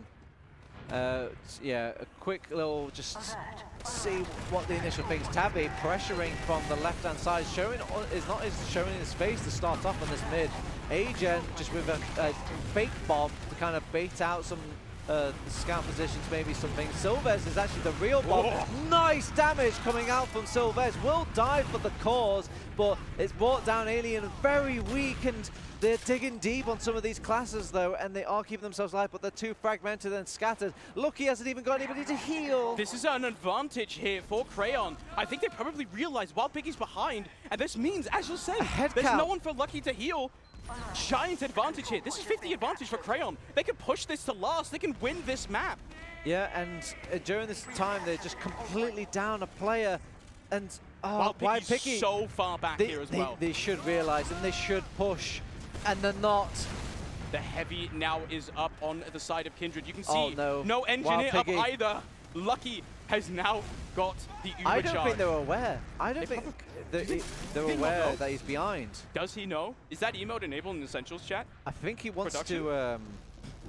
Yeah, a quick little just see what the initial things. Tabby pressuring from the left-hand side, is not showing his face to start off on this mid. Agent just with a fake bomb to kind of bait out some scout positions, maybe something. Silvez is actually the real bomb. Nice damage coming out from Silvez. Will die for the cause, but it's brought down Alien very weak, and they're digging deep on some of these classes, though, and they are keeping themselves alive, but they're too fragmented and scattered. Lucky hasn't even got anybody to heal. This is an advantage here for Crayon. I think they probably realize Wild Piggy's behind, and this means, as you're saying, there's no one for Lucky to heal. Giant advantage here. This is 50 advantage for Crayon. They can push this to last. They can win this map. Yeah, and during this time, they're just completely down a player. And While why Picky's Picky? so far back here as well. They should realize, and they should push, and they're not. The heavy now is up on the side of Kindred. You can see no engineer Wild up either. Lucky has now got the Uber I don't charge. think they're aware. I don't think they're aware that he's behind. Does he know? Is that emote enabled in the Essentials chat? I think he wants to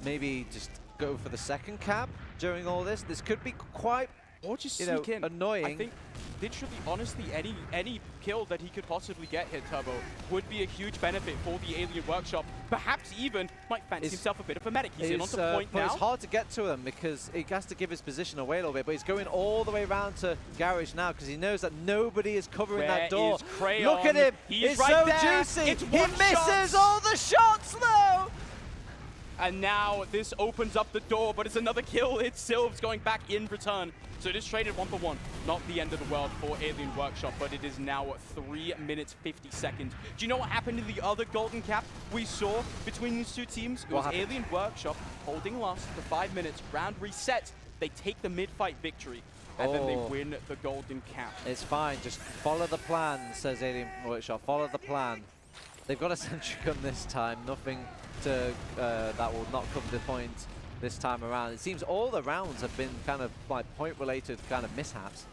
maybe just go for the second cap during all this. This could be quite, or just sneak in. Annoying. I think, literally, honestly, any kill that he could possibly get here, Turbo, would be a huge benefit for the Alien Workshop. Perhaps even might fancy himself a bit of a medic. He's in onto point but now. It's hard to get to him because he has to give his position away a little bit, but he's going all the way around to Garage now because he knows that nobody is covering that door. Look at him. He's it's right so there. juicy. It's he misses all the shots, though. And now this opens up the door, but it's another kill. It's Sylvs going back in return. So it is traded 1-for-1. Not the end of the world for Alien Workshop, but it is now 3 minutes 50 seconds. Do you know what happened in the other Golden Cap we saw between these two teams? It was Alien Workshop holding last for 5 minutes. Round reset. They take the mid-fight victory, and then they win the Golden Cap. It's fine. Just follow the plan, says Alien Workshop. Follow the plan. They've got a sentry gun this time. Nothing to that will not come to point this time around. It seems all the rounds have been kind of like point-related kind of mishaps.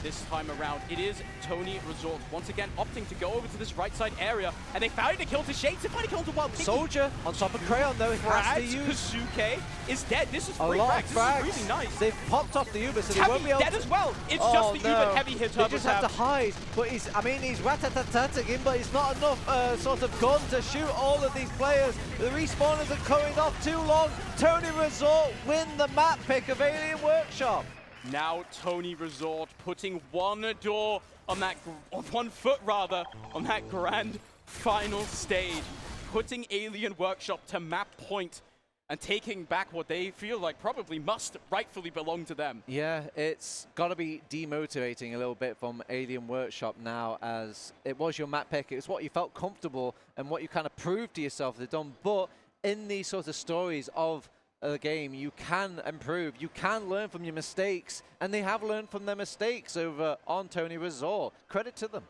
This time around, it is TonyResort once again opting to go over to this right side area, and they found a kill to Shades. They find a kill to Wild Picky. Soldier on top of Crayon though. He has to use. Kazuke is dead. This is free frags. frags. This is really nice. They've popped off the Uber, so they won't be able dead to. as well. It's just the Uber heavy hit. They just have to hide. But he's rat-a-tat-tatting him, but he's not enough sort of gun to shoot all of these players. The respawners are coming off too long. TonyResort win the map pick of Alien Workshop. Now TonyResort putting one door on that, or 1 foot rather, on that grand final stage, putting Alien Workshop to map point and taking back what they feel like probably must rightfully belong to them. Yeah, it's got to be demotivating a little bit from Alien Workshop now, as it was your map pick. It's what you felt comfortable and what you kind of proved to yourself they've done. But in these sort of stories of the game, you can improve, you can learn from your mistakes, and they have learned from their mistakes over on TonyResort. Credit to them.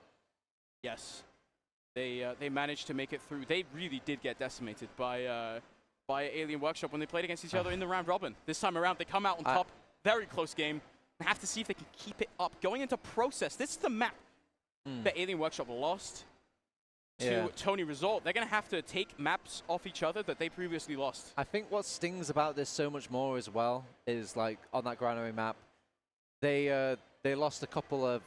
Yes, they managed to make it through. They really did get decimated by Alien Workshop when they played against each other in the round robin. This time around, they come out on top. Very close game. They have to see if they can keep it up. Going into Process, this is the map that Alien Workshop lost to TonyResort. They're going to have to take maps off each other that they previously lost. I think what stings about this so much more as well is, like, on that Granary map, they lost a couple of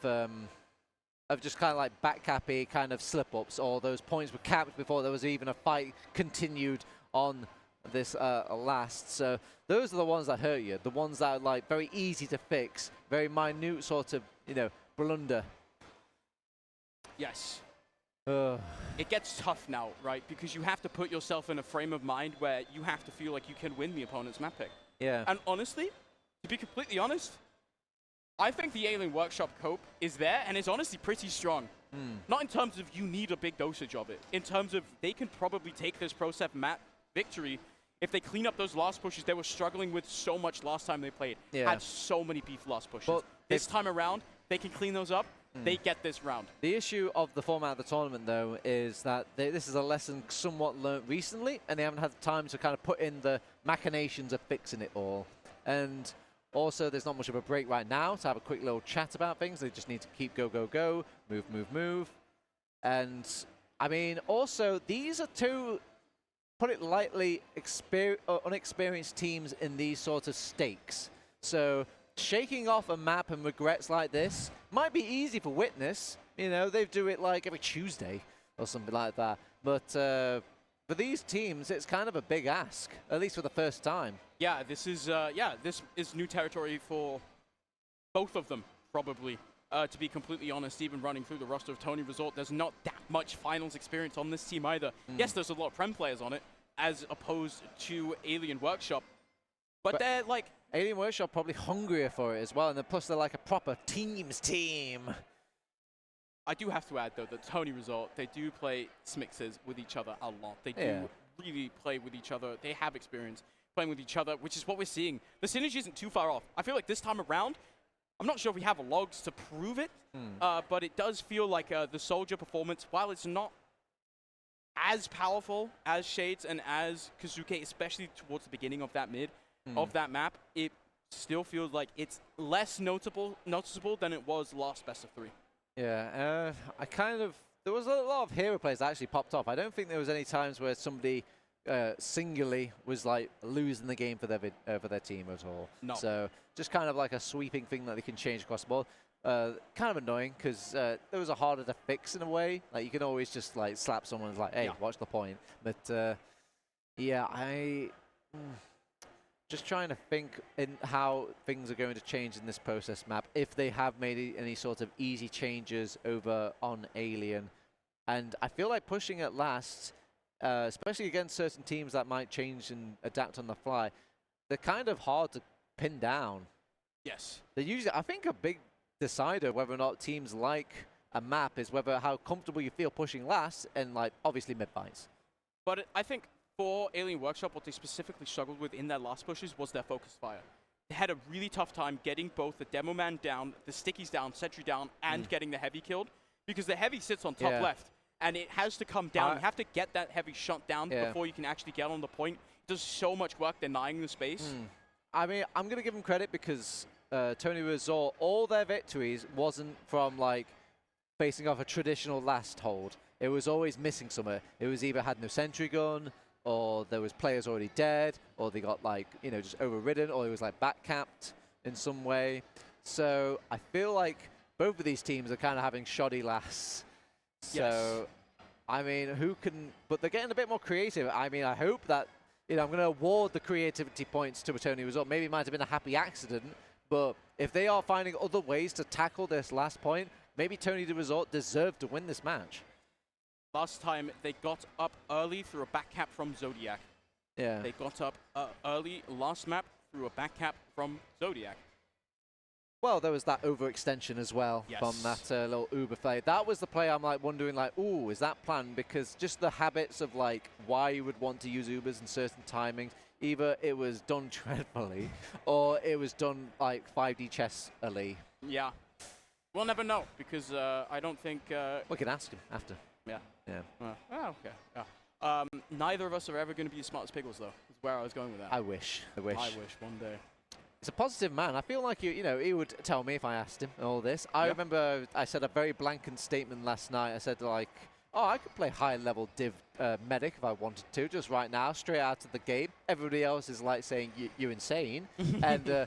just kind of like backcappy kind of slip-ups, or those points were capped before there was even a fight continued on this last. So those are the ones that hurt you, the ones that are like very easy to fix, very minute sort of, blunder. Yes. It gets tough now, right? Because you have to put yourself in a frame of mind where you have to feel like you can win the opponent's map pick. Yeah. And honestly, to be completely honest, I think the Alien Workshop cope is there and is honestly pretty strong. Not in terms of you need a big dosage of it. In terms of they can probably take this ProSep map victory if they clean up those last pushes they were struggling with so much last time they played. Had so many beef last pushes. But this time around, they can clean those up. They get this round. The issue of the format of the tournament, though, is that this is a lesson somewhat learnt recently, and they haven't had time to kind of put in the machinations of fixing it all. And also, there's not much of a break right now to have a quick little chat about things. They just need to keep go, go, go, move, move, move. And, I mean, also, these are two, put it lightly, unexperienced teams in these sort of stakes. So shaking off a map and regrets like this might be easy for Witness. They do it like every Tuesday or something like that. But for these teams, it's kind of a big ask, at least for the first time. Yeah, this is new territory for both of them, probably. To be completely honest, even running through the roster of TonyResort, there's not that much finals experience on this team either. Yes, there's a lot of Prem players on it, as opposed to Alien Workshop. But they're like... Alien Workshop probably hungrier for it as well, and then plus they're like a proper team. I do have to add, though, that TonyResort, they do play smixes with each other a lot. They do really play with each other. They have experience. playing with each other, which is what we're seeing. The synergy isn't too far off. I feel like this time around, I'm not sure if we have logs to prove it, but it does feel like the Soldier performance, while it's not as powerful as Shades and as Kazuke, especially towards the beginning of that of that map, it still feels like it's less noticeable than it was last best of 3. Yeah, there was a lot of hero plays that actually popped off. I don't think there was any times where somebody singularly was like losing the game for their team at all. No. So just kind of like a sweeping thing that they can change across the board. Kind of annoying because those are harder to fix in a way. Like you can always just like slap someone and like, hey, watch the point. But yeah, just trying to think in how things are going to change in this process map, if they have made any sort of easy changes over on Alien. And I feel like pushing at last, especially against certain teams that might change and adapt on the fly, they're kind of hard to pin down. Yes. They're usually, I think a big decider whether or not teams like a map is whether how comfortable you feel pushing last and like obviously mid fights. But I think for Alien Workshop, what they specifically struggled with in their last pushes was their focus fire. They had a really tough time getting both the Demo Man down, the Stickies down, Sentry down, and getting the Heavy killed, because the Heavy sits on top left, and it has to come down. You have to get that Heavy shot down before you can actually get on the point. It does so much work denying the space. I mean, I'm going to give them credit because TonyResort, all their victories wasn't from like facing off a traditional last hold. It was always missing somewhere. It was either had no sentry gun, or there was players already dead, or they got like, you know, just overridden, or it was like back-capped in some way. So I feel like both of these teams are kind of having shoddy lasts. So, I mean, but they're getting a bit more creative. I mean, I hope that, you know, I'm going to award the creativity points to a TonyResort. Maybe it might have been a happy accident, but if they are finding other ways to tackle this last point, maybe TonyResort deserved to win this match. Last time, they got up early through a back cap from Zodiac. Yeah. They got up early last map through a back cap from Zodiac. Well, there was that overextension as well from that little Uber play. That was the play I'm like wondering, like, ooh, is that planned? Because just the habits of like why you would want to use Ubers in certain timings, either it was done dreadfully or it was done like 5D chess-ally. Yeah. We'll never know because I don't think... we can ask him after. Yeah. Yeah. Okay. Yeah. Neither of us are ever going to be as smart as Piggles, though. Is where I was going with that. I wish. I wish one day. He's a positive man. I feel like you know, he would tell me if I asked him all this. I remember I said a very blanket statement last night. I said like, oh, I could play high-level div medic if I wanted to, just right now, straight out of the game. Everybody else is like saying you're insane, and.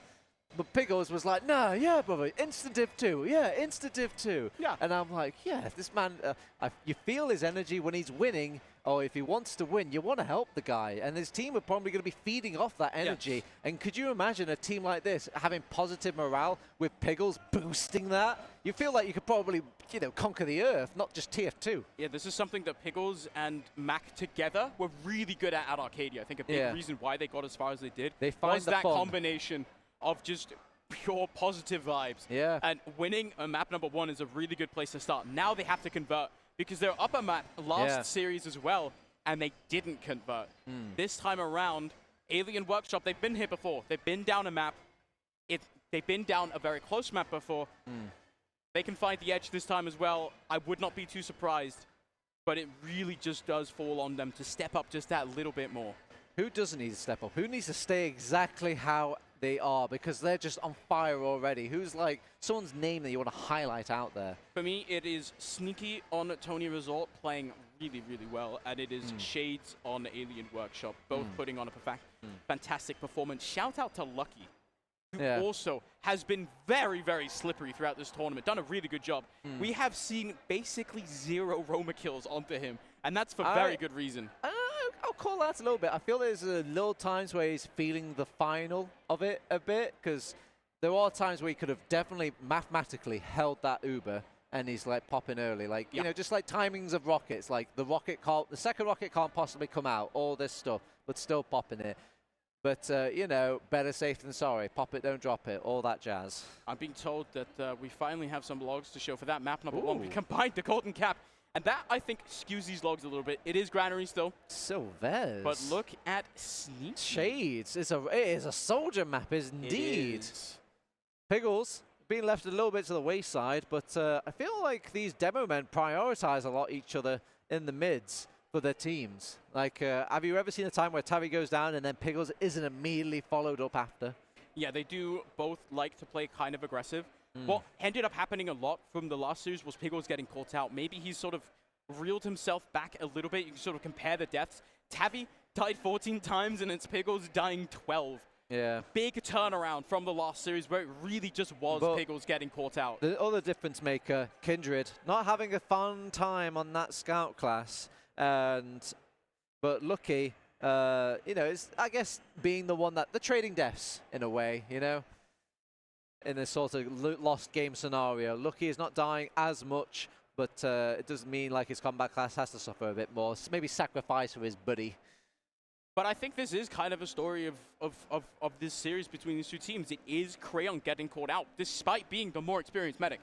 But Piggles was like, no, yeah, brother, instant div 2, yeah, instant div 2. Yeah. And I'm like, yeah, this man, you feel his energy when he's winning, or if he wants to win, you want to help the guy. And his team are probably going to be feeding off that energy. Yes. And could you imagine a team like this having positive morale with Piggles boosting that? You feel like you could probably, you know, conquer the earth, not just TF2. Yeah, this is something that Piggles and Mac together were really good at Arcadia. I think a big reason why they got as far as they did was that combination of just pure positive vibes. Yeah. And winning a map number 1 is a really good place to start. Now they have to convert because they're up a map last series as well, and they didn't convert. This time around, Alien Workshop, they've been here before. They've been down a map. They've been down a very close map before. They can find the edge this time as well. I would not be too surprised, but it really just does fall on them to step up just that little bit more. Who doesn't need to step up? Who needs to stay exactly how they are, because they're just on fire already? Who's like someone's name that you want to highlight out there? For me, it is Sneaky on TonyResort playing really, really well, and it is Shades on Alien Workshop, both putting on a fantastic performance. Shout out to Lucky, who also has been very, very slippery throughout this tournament, done a really good job. We have seen basically 0 Roma kills onto him, and that's for very good reason. I'll call that a little bit. I feel there's little times where he's feeling the final of it a bit, because there are times where he could have definitely mathematically held that Uber, and he's like popping early, like you know, just like timings of rockets, like the second rocket can't possibly come out, all this stuff, but still popping it. But you know, better safe than sorry. Pop it, don't drop it, all that jazz. I'm being told that we finally have some logs to show for that map number 1. We combined the Golden Cap And that, I think, skews these logs a little bit. It is Granary still. Sylvez. But look at Sneaky. Shades. It is a soldier map, indeed. Piggles being left a little bit to the wayside, but I feel like these demo men prioritize a lot each other in the mids for their teams. Like, have you ever seen a time where Tavi goes down and then Piggles isn't immediately followed up after? Yeah, they do both like to play kind of aggressive. What ended up happening a lot from the last series was Piggles getting caught out. Maybe he's sort of reeled himself back a little bit. You can sort of compare the deaths. Tavi died 14 times, and it's Piggles dying 12. Yeah. Big turnaround from the last series where it really just was Piggles getting caught out. The other difference maker, Kindred, not having a fun time on that scout class. But Lucky, you know, is, I guess, being the one that, the trading deaths in a way, you know? In a sort of lost game scenario. Lucky is not dying as much, but it doesn't mean like his combat class has to suffer a bit more. So maybe sacrifice for his buddy. But I think this is kind of a story of this series between these two teams. It is Crayon getting caught out, despite being the more experienced medic.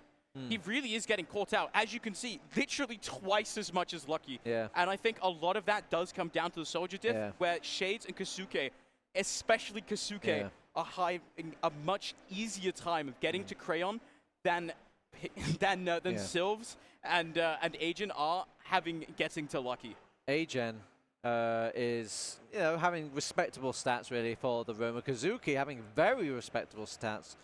He really is getting caught out, as you can see, literally twice as much as Lucky. Yeah. And I think a lot of that does come down to the soldier diff, where Shades and Kasuke, especially Kasuke, are having a much easier time of getting to Crayon than Sylvs and Agen are getting to Lucky. Agen is, you know, having respectable stats really for the Roma. Kazuki having very respectable stats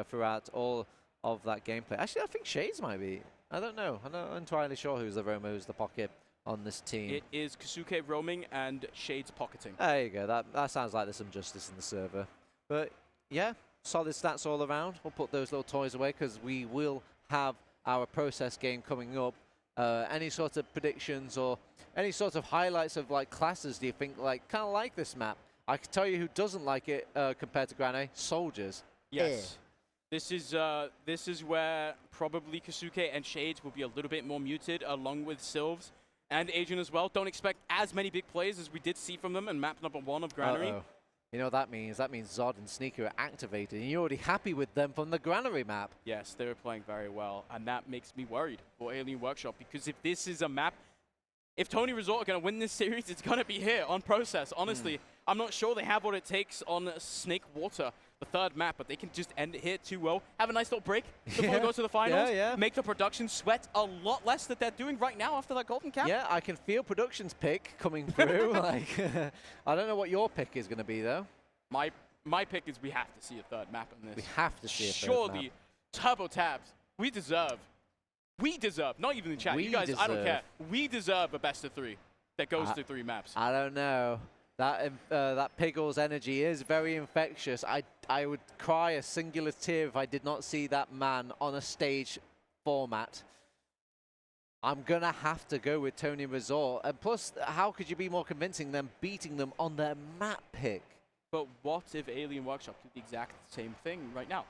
throughout all of that gameplay. Actually, I think Shades might be. I don't know. I'm not entirely sure who's the Roma, who's the pocket on this team. It is Kasuke roaming and Shades pocketing. There you go. That sounds like there's some justice in the server. But yeah, solid stats all around. We'll put those little toys away because we will have our process game coming up. Any sort of predictions or any sort of highlights of like classes do you think like kind of like this map? I can tell you who doesn't like it compared to Granary, soldiers. Yes. This is where probably Kasuke and Shades will be a little bit more muted, along with Sylvs and Agen as well. Don't expect as many big plays as we did see from them in map number 1 of Granary. You know what that means? That means Zod and Sneaky are activated, and you're already happy with them from the Granary map. Yes, they were playing very well, and that makes me worried for Alien Workshop, because if this is a map, if TonyResort are going to win this series, it's going to be here on Process, honestly. I'm not sure they have what it takes on Snake Water, the third map, but they can just end it here 2-0. Have a nice little break before we go to the finals. Make the production sweat a lot less that they're doing right now after that Golden Cap. Yeah, I can feel production's pick coming through. Like, I don't know what your pick is going to be, though. My pick is we have to see a third map in this. We have to see a third Surely, map. Turbo Tabs, we deserve, not even the chat, you guys, I don't care. We deserve a best of 3 that goes to 3 maps. I don't know. That Piggles energy is very infectious. I would cry a singular tear if I did not see that man on a stage format. I'm going to have to go with TonyResort. And plus, how could you be more convincing than beating them on their map pick? But what if Alien Workshop did the exact same thing right now?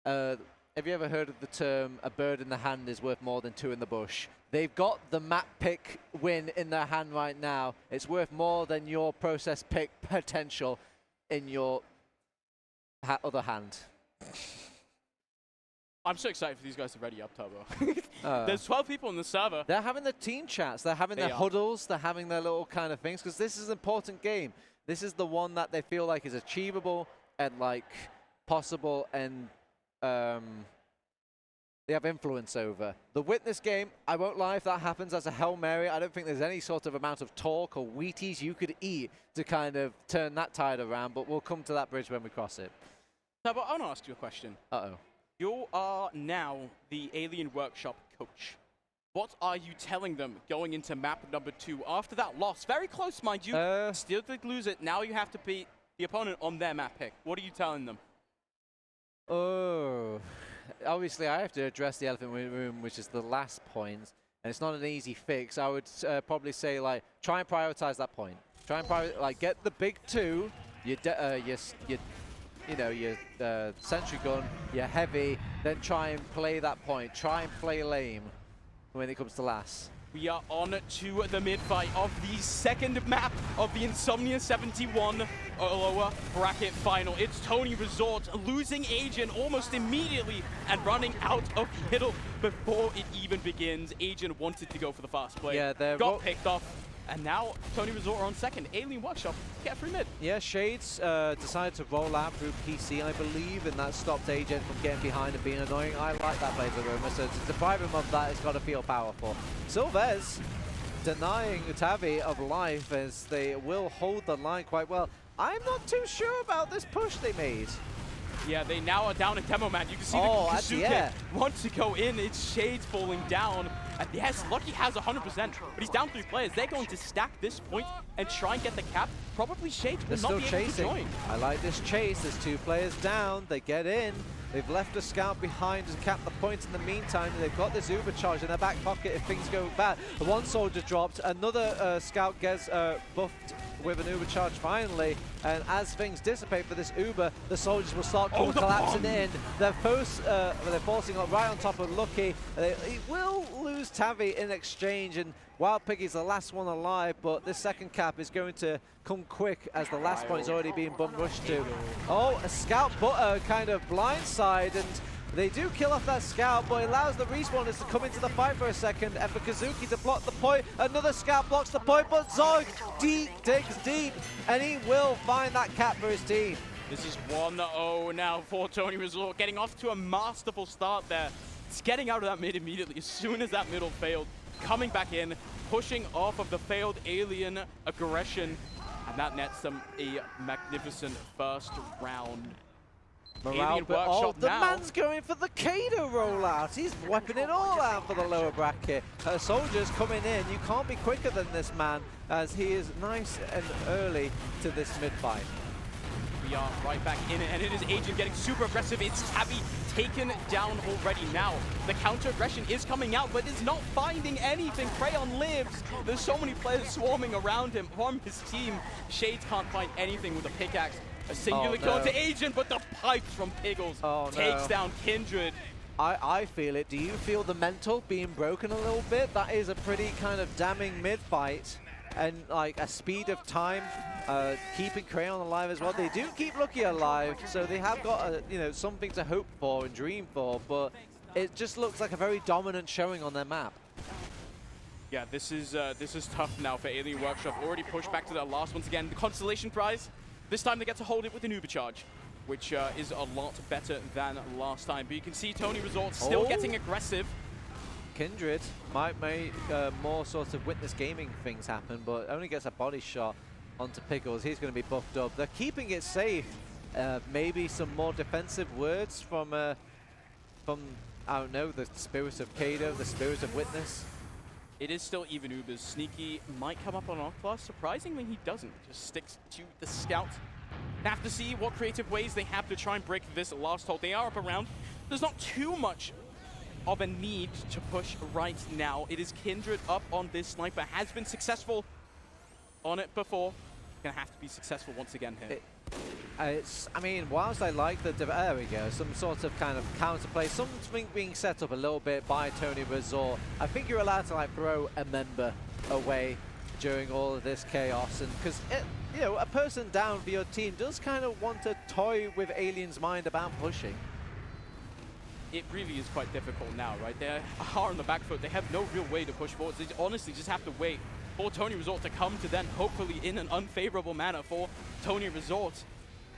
Have you ever heard of the term, a bird in the hand is worth more than 2 in the bush? They've got the map pick win in their hand right now. It's worth more than your process pick potential in your other hand. I'm so excited for these guys to ready up Turbo. There's 12 people in the server. They're having their team chats. They're having their huddles. They're having their little kind of things, because this is an important game. This is the one that they feel like is achievable and like possible, and they have influence over. The Witness game, I won't lie, if that happens as a Hail Mary, I don't think there's any sort of amount of talk or Wheaties you could eat to kind of turn that tide around, but we'll come to that bridge when we cross it. No, but I want to ask you a question. Uh-oh. You are now the Alien Workshop coach. What are you telling them going into map number 2 after that loss? Very close, mind you. Still did lose it. Now you have to beat the opponent on their map pick. What are you telling them? Oh, obviously I have to address the elephant in the room, which is the last point, and it's not an easy fix. I would probably say, like, try and prioritize that point. Try and like get the big 2, your sentry gun, your heavy, then try and play that point. Try and play lame when it comes to last. We are on to the mid-fight of the second map of the Insomnia71 lower bracket final. It's TonyResort losing Agent almost immediately and running out of middle before it even begins. Agent wanted to go for the fast play, got picked off, and now TonyResort are on second. Alien Workshop get through mid. Yeah, Shades decided to roll out through PC, I believe, and that stopped Agent from getting behind and being annoying. I like that play to Roma, so to deprive him of that, it's got to feel powerful. Sylvez denying Tavi of life as they will hold the line quite well. I'm not too sure about this push they made. Yeah, they now are down in Demo Man. You can see the Kazuke wants to go in. It's Shades falling down. And yes, Lucky has 100%, but he's down 3 players. They're going to stack this point and try and get the cap. Probably Shades will not be able to join. I like this chase. There's 2 players down. They get in. They've left a scout behind to cap the points in the meantime. They've got this Uber charge in their back pocket if things go bad. One soldier dropped. Another scout gets buffed with an Uber charge finally. And as things dissipate for this Uber, the soldiers will start collapsing in. They're forcing up right on top of Lucky. He will lose Tavi in exchange, and Wild Piggy's the last one alive, but this second cap is going to come quick as the last point's already being bum rushed to. Oh, a scout kind of blindside, and they do kill off that scout, but it allows the respawners to come into the fight for a second, and for Kazuki to block the point. Another scout blocks the point, but Zog digs deep, and he will find that cap for his team. This is 1-0 now for TonyResort, getting off to a masterful start there. It's getting out of that mid immediately as soon as that middle failed. Coming back in, pushing off of the failed alien aggression, and that nets them a magnificent first round. Morale, the man's going for the Kado rollout. He's whipping it all out for the lower bracket. Soldiers coming in. You can't be quicker than this man, as he is nice and early to this mid-fight. We are right back in it, and it is Agent getting super aggressive. It's Tabby taken down already now. The counter-aggression is coming out, but is not finding anything. Crayon lives. There's so many players swarming around him from his team. Shades can't find anything with a pickaxe. A singular kill to Agent, but the pipes from Piggles takes down Kindred. I feel it. Do you feel the mental being broken a little bit? That is a pretty kind of damning mid-fight. And like a speed of time, keeping Crayon alive as well. They do keep Lucky alive, so they have got you know, something to hope for and dream for, but it just looks like a very dominant showing on their map. Yeah, this is tough now for Alien Workshop. Already pushed back to their last once again. The Constellation Prize. This time they get to hold it with an Uber charge, which is a lot better than last time. But you can see TonyResort still getting aggressive. Kindred might make more sort of witness gaming things happen, but only gets a body shot onto Pickles. He's going to be buffed up. They're keeping it safe. Maybe some more defensive words from I don't know, the spirit of Kado, the spirit of witness. It is still even Ubers. Sneaky might come up on Oculus. Surprisingly, he doesn't. Just sticks to the scout. Have to see what creative ways they have to try and break this last hold. They are up around. There's not too much of a need to push right now. It is Kindred up on this sniper. Has been successful on it before. Gonna have to be successful once again here. I mean, whilst I like there we go, some sort of kind of counterplay, something being set up a little bit by TonyResort. I think you're allowed to like throw a member away during all of this chaos, and because you know, a person down for your team does kind of want to toy with Alien's mind about pushing. It really is quite difficult now, right? They are on the back foot. They have no real way to push forward. They honestly just have to wait for TonyResort to come to them, hopefully in an unfavorable manner for TonyResort.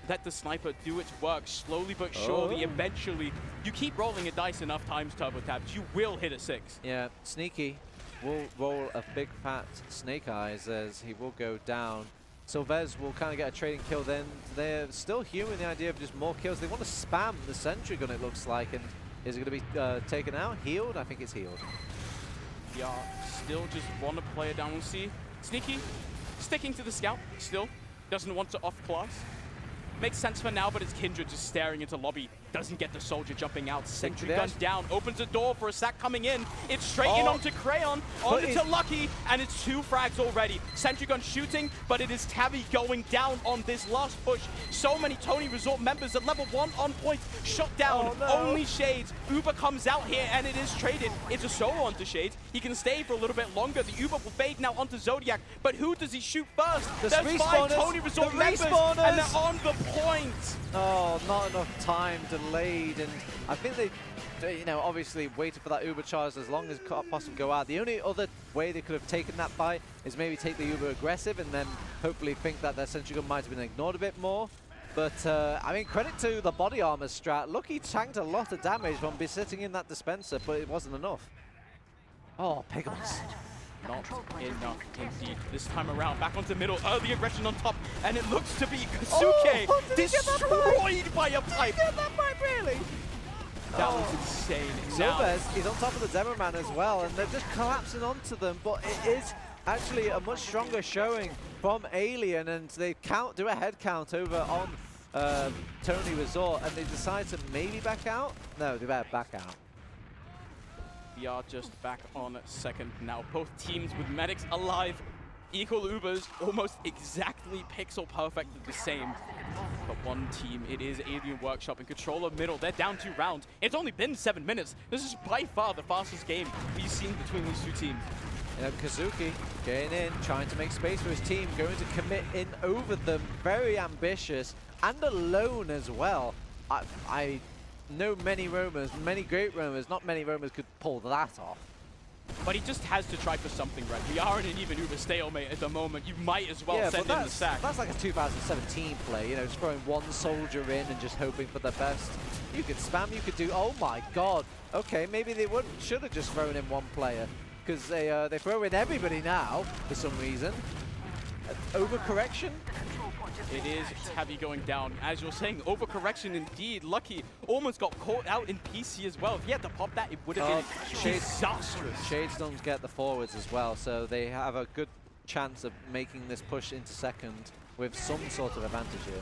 Let the sniper do its work slowly but surely. Eventually, you keep rolling a dice enough times, Turbo Tabs, you will hit a 6. Yeah, Sneaky will roll a big fat snake eyes as he will go down. Sylvez will kind of get a trading kill then. They're still human the idea of just more kills. They want to spam the sentry gun, it looks like, and is it going to be taken out? Healed? I think it's healed. Yeah, still just one player down. We'll see. Sneaky sticking to the scout still. Doesn't want to off-class. Makes sense for now, but it's Kindred just staring into lobby. Doesn't get the soldier jumping out. Sentry There. gun down, opens a door for a sack coming in. It's straight in onto Crayon, onto Lucky, and it's 2 frags already. Sentry gun shooting, but it is Tavi going down on this last push. So many TonyResort members at level 1 on point. Shot down, only Shades. Uber comes out here, and it is traded. It's a solo onto Shades. He can stay for a little bit longer. The Uber will fade now onto Zodiac, but who does he shoot first? There's 5 TonyResort members, and they're on the point. Oh, not enough time delayed, and I think they, you know, obviously waited for that Uber charge as long as possible go out. The only other way they could have taken that fight is maybe take the Uber aggressive and then hopefully think that their sentry gun might have been ignored a bit more. But, I mean, credit to the body armor strat. Lucky tanked a lot of damage from sitting in that dispenser, but it wasn't enough. Oh, Piggles. Not enough indeed this time around. Back onto middle, early aggression on top, and it looks to be Kazuke destroyed by a pipe. Get that pipe, really? That was insane. Silvers, he's on top of the demo man as well, and they're just collapsing onto them, but it is actually a much stronger showing from Alien, and they do a head count over on TonyResort, and they decide to maybe back out? No, they better back out. We are just back on second now. Both teams with medics alive. Equal Ubers, almost exactly pixel perfect the same. But one team, it is Alien Workshop in control of middle. They're down 2 rounds. It's only been 7 minutes. This is by far the fastest game we've seen between these 2 teams. Kazuki getting in, trying to make space for his team, going to commit in over them. Very ambitious and alone as well. I know many roamers, many great roamers, not many roamers could pull that off. But he just has to try for something, right? We are in an even Uber stalemate at the moment. You might as well send in the sack. That's like a 2017 play, you know, just throwing one soldier in and just hoping for the best. You could spam, you could do, oh my god. Okay, maybe they should have just thrown in one player, because they throw in everybody now for some reason. Overcorrection? It is Tavi going down. As you're saying, overcorrection indeed. Lucky almost got caught out in PC as well. If he had to pop that, it would have been disastrous. Shades don't get the forwards as well, so they have a good chance of making this push into second with some sort of advantage here.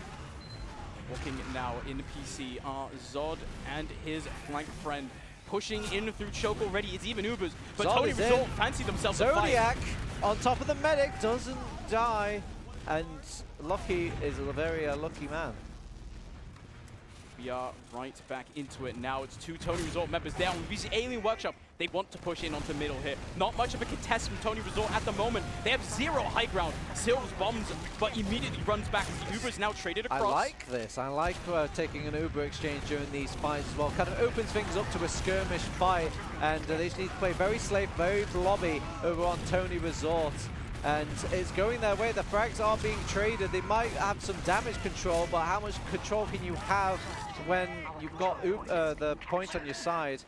Walking now in PC are Zod and his flank friend. Pushing in through choke already. It's even Ubers, but TonyResort fancy themselves a fight. Zodiac on top of the medic doesn't die. And Lucky is a very lucky man. We are right back into it now. It's 2 TonyResort members down. We see Alien Workshop. They want to push in onto middle here. Not much of a contest from TonyResort at the moment. They have 0 high ground. Sills bombs, but immediately runs back as the Uber is now traded across. I like this. I like taking an Uber exchange during these fights as well. Kind of opens things up to a skirmish fight. And they just need to play very safe, very blobby over on TonyResort. And it's going their way. The frags are being traded. They might have some damage control, but how much control can you have when you've got the point on your side?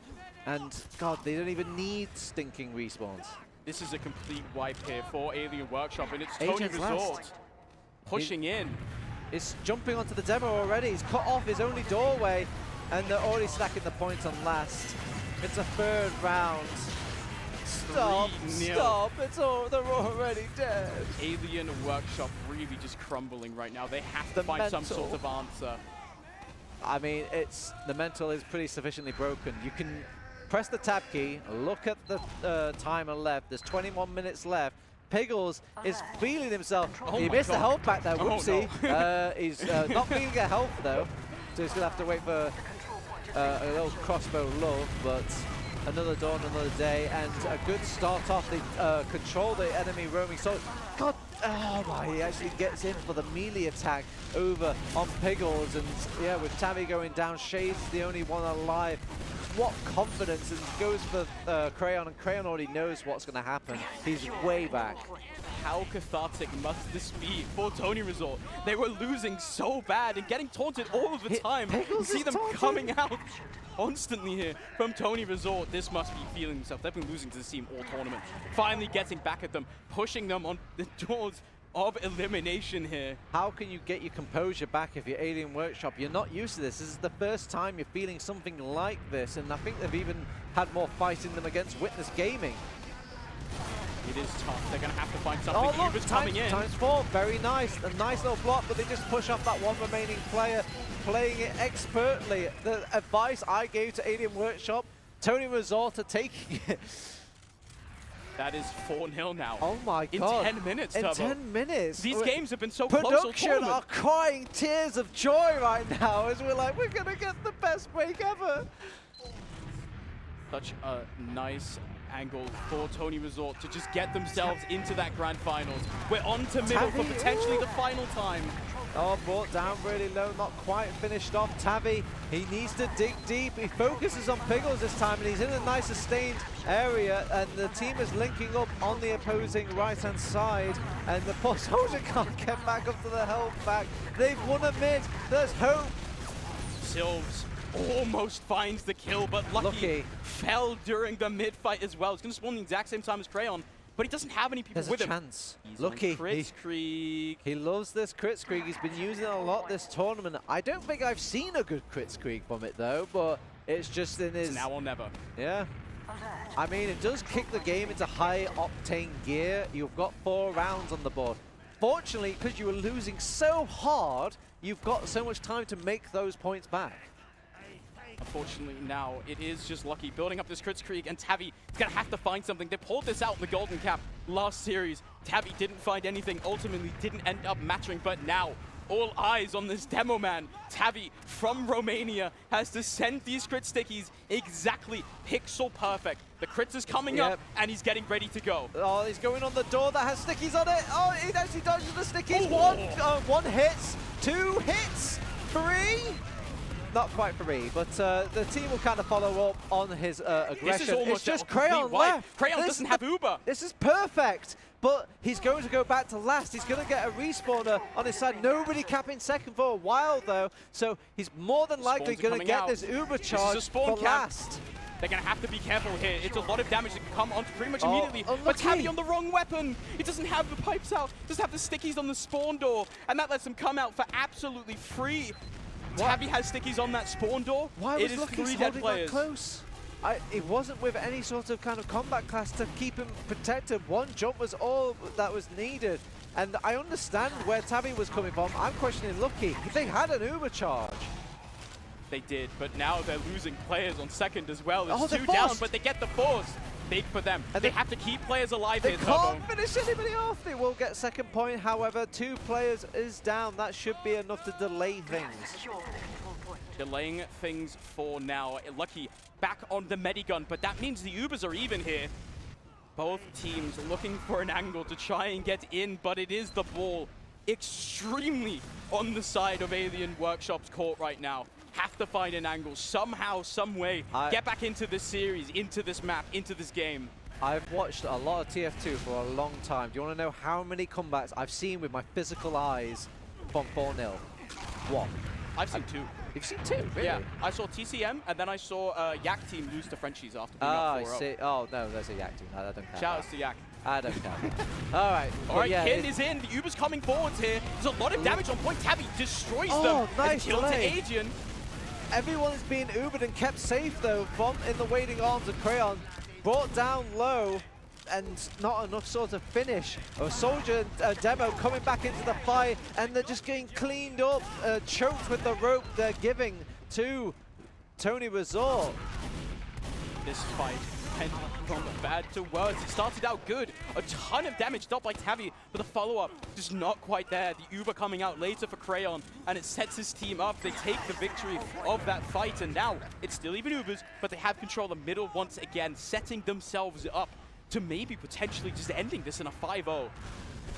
And God, they don't even need stinking respawns. This is a complete wipe here for Alien Workshop, and it's TonyResort pushing in. It's jumping onto the demo already. He's cut off his only doorway, and they're already stacking the points on last. It's a 3rd round. Stop, stop, they're already dead. Alien Workshop really just crumbling right now. They have to find some sort of answer. I mean, the mental is pretty sufficiently broken. You can press the tab key, look at the timer left. There's 21 minutes left. Piggles is feeling himself. He missed the health back there, whoopsie. No. He's not feeling a health though, so he's gonna have to wait for a little crossbow love, but another dawn, another day, and a good start off. They control the enemy roaming. So, God, oh my, he actually gets in for the melee attack over on Piggles. And yeah, with Tavi going down, Shades is the only one alive. What confidence, and goes for Crayon, and Crayon already knows what's going to happen. He's way back. How cathartic must this be for TonyResort? They were losing so bad and getting taunted all of the time. You see them coming out constantly here from TonyResort. This must be feeling themselves. They've been losing to this team all tournament. Finally getting back at them, pushing them on the doors of elimination here. How can you get your composure back if you're Alien Workshop? You're not used to this. This is the first time you're feeling something like this, and I think they've even had more fight in them against Witness Gaming. It is tough. They're going to have to find something. Oh, look, Uber's coming in. times 4, very nice. A nice little block, but they just push off that one remaining player, playing it expertly. The advice I gave to Alien Workshop, TonyResort are taking it. That is 4-0 now. Oh my god. In 10 minutes, In Turbo. 10 minutes. These games have been so close all Production tournament. are crying tears of joy right now as we're like, we're going to get the best break ever. Such a nice angle for TonyResort to just get themselves into that grand finals. We're on to middle for potentially the final time. Oh, brought down really low, not quite finished off. Tavi, he needs to dig deep. He focuses on Piggles this time, and he's in a nice sustained area, and the team is linking up on the opposing right-hand side, and the poor soldier can't get back up to the health back. They've won a mid. There's hope. Sylves almost finds the kill, but Lucky fell during the mid fight as well. He's going to spawn the exact same time as Crayon, but he doesn't have any people with him. There's a chance. He's Lucky. Kritzkrieg. He loves this Kritzkrieg. He's been using it a lot this tournament. I don't think I've seen a good Kritzkrieg from it though, but it's just in his... It's now or never. Yeah. I mean, it does kick the game into high octane gear. You've got 4 rounds on the board. Fortunately, because you were losing so hard, you've got so much time to make those points back. Unfortunately, now it is just Lucky building up this Kritzkrieg, and Tavi is going to have to find something. They pulled this out in the Golden Cap last series. Tavi didn't find anything, ultimately didn't end up matching, but now all eyes on this demo man. Tavi from Romania has to send these crit stickies exactly pixel perfect. The crits is coming up, and he's getting ready to go. Oh, he's going on the door that has stickies on it. Oh, he actually dodges the stickies. One hits, 2 hits, 3. Not quite 3, but the team will kind of follow up on his aggression. This is almost it's just Crayon left. Crayon doesn't have Uber. This is perfect, but he's going to go back to last. He's going to get a respawner on his side. Nobody capping second for a while, though, so he's more than likely going to get this Uber charge for last. They're going to have to be careful here. It's a lot of damage that can come on pretty much immediately. But Tavi on the wrong weapon. He doesn't have the pipes out. Doesn't have the stickies on the spawn door. And that lets him come out for absolutely free. Tavi has stickies on that spawn door. Why was Lucky 3 dead holding players. that close? It wasn't with any sort of kind of combat class to keep him protected. One jump was all that was needed. And I understand where Tavi was coming from. I'm questioning Lucky. They had an Uber charge. They did, but now they're losing players on second as well. There's 2 they're down, forced. but they get the force. Big for them. And they have to keep players alive They here, can't Turbo. finish anybody off. They will get second point. However, 2 players is down. That should be enough to delay things. Delaying things for now. Lucky back on the Medigun, but that means the Ubers are even here. Both teams looking for an angle to try and get in, but it is the ball extremely on the side of Alien Workshop's court right now. Have to find an angle somehow, some way. Get back into this series, into this map, into this game. I've watched a lot of TF2 for a long time. Do you want to know how many comebacks I've seen with my physical eyes from 4-0? 1. I've seen 2. You've seen 2, really? Yeah, I saw TCM, and then I saw Yak Team lose to Frenchies after being up 4-0. I see. Oh, no, there's a Yak Team. I don't care. Shout outs to Yak. I don't care. All right. All right, yeah, Kin is in. The Uber's coming forwards here. There's a lot of damage on point. Tavi destroys them. Nice and delay. to Adrian. Everyone's being Ubered and kept safe, though, from in the waiting arms of Crayon. Brought down low, and not enough sort of finish. A soldier demo coming back into the fight, and they're just getting cleaned up, choked with the rope they're giving to TonyResort. This fight went from bad to worse. It started out good. A ton of damage dealt by Tavi, but the follow-up just not quite there. The Uber coming out later for Crayon, and it sets his team up. They take the victory of that fight, and now it's still even Ubers, but they have control of the middle once again, setting themselves up to maybe potentially just ending this in a 5-0.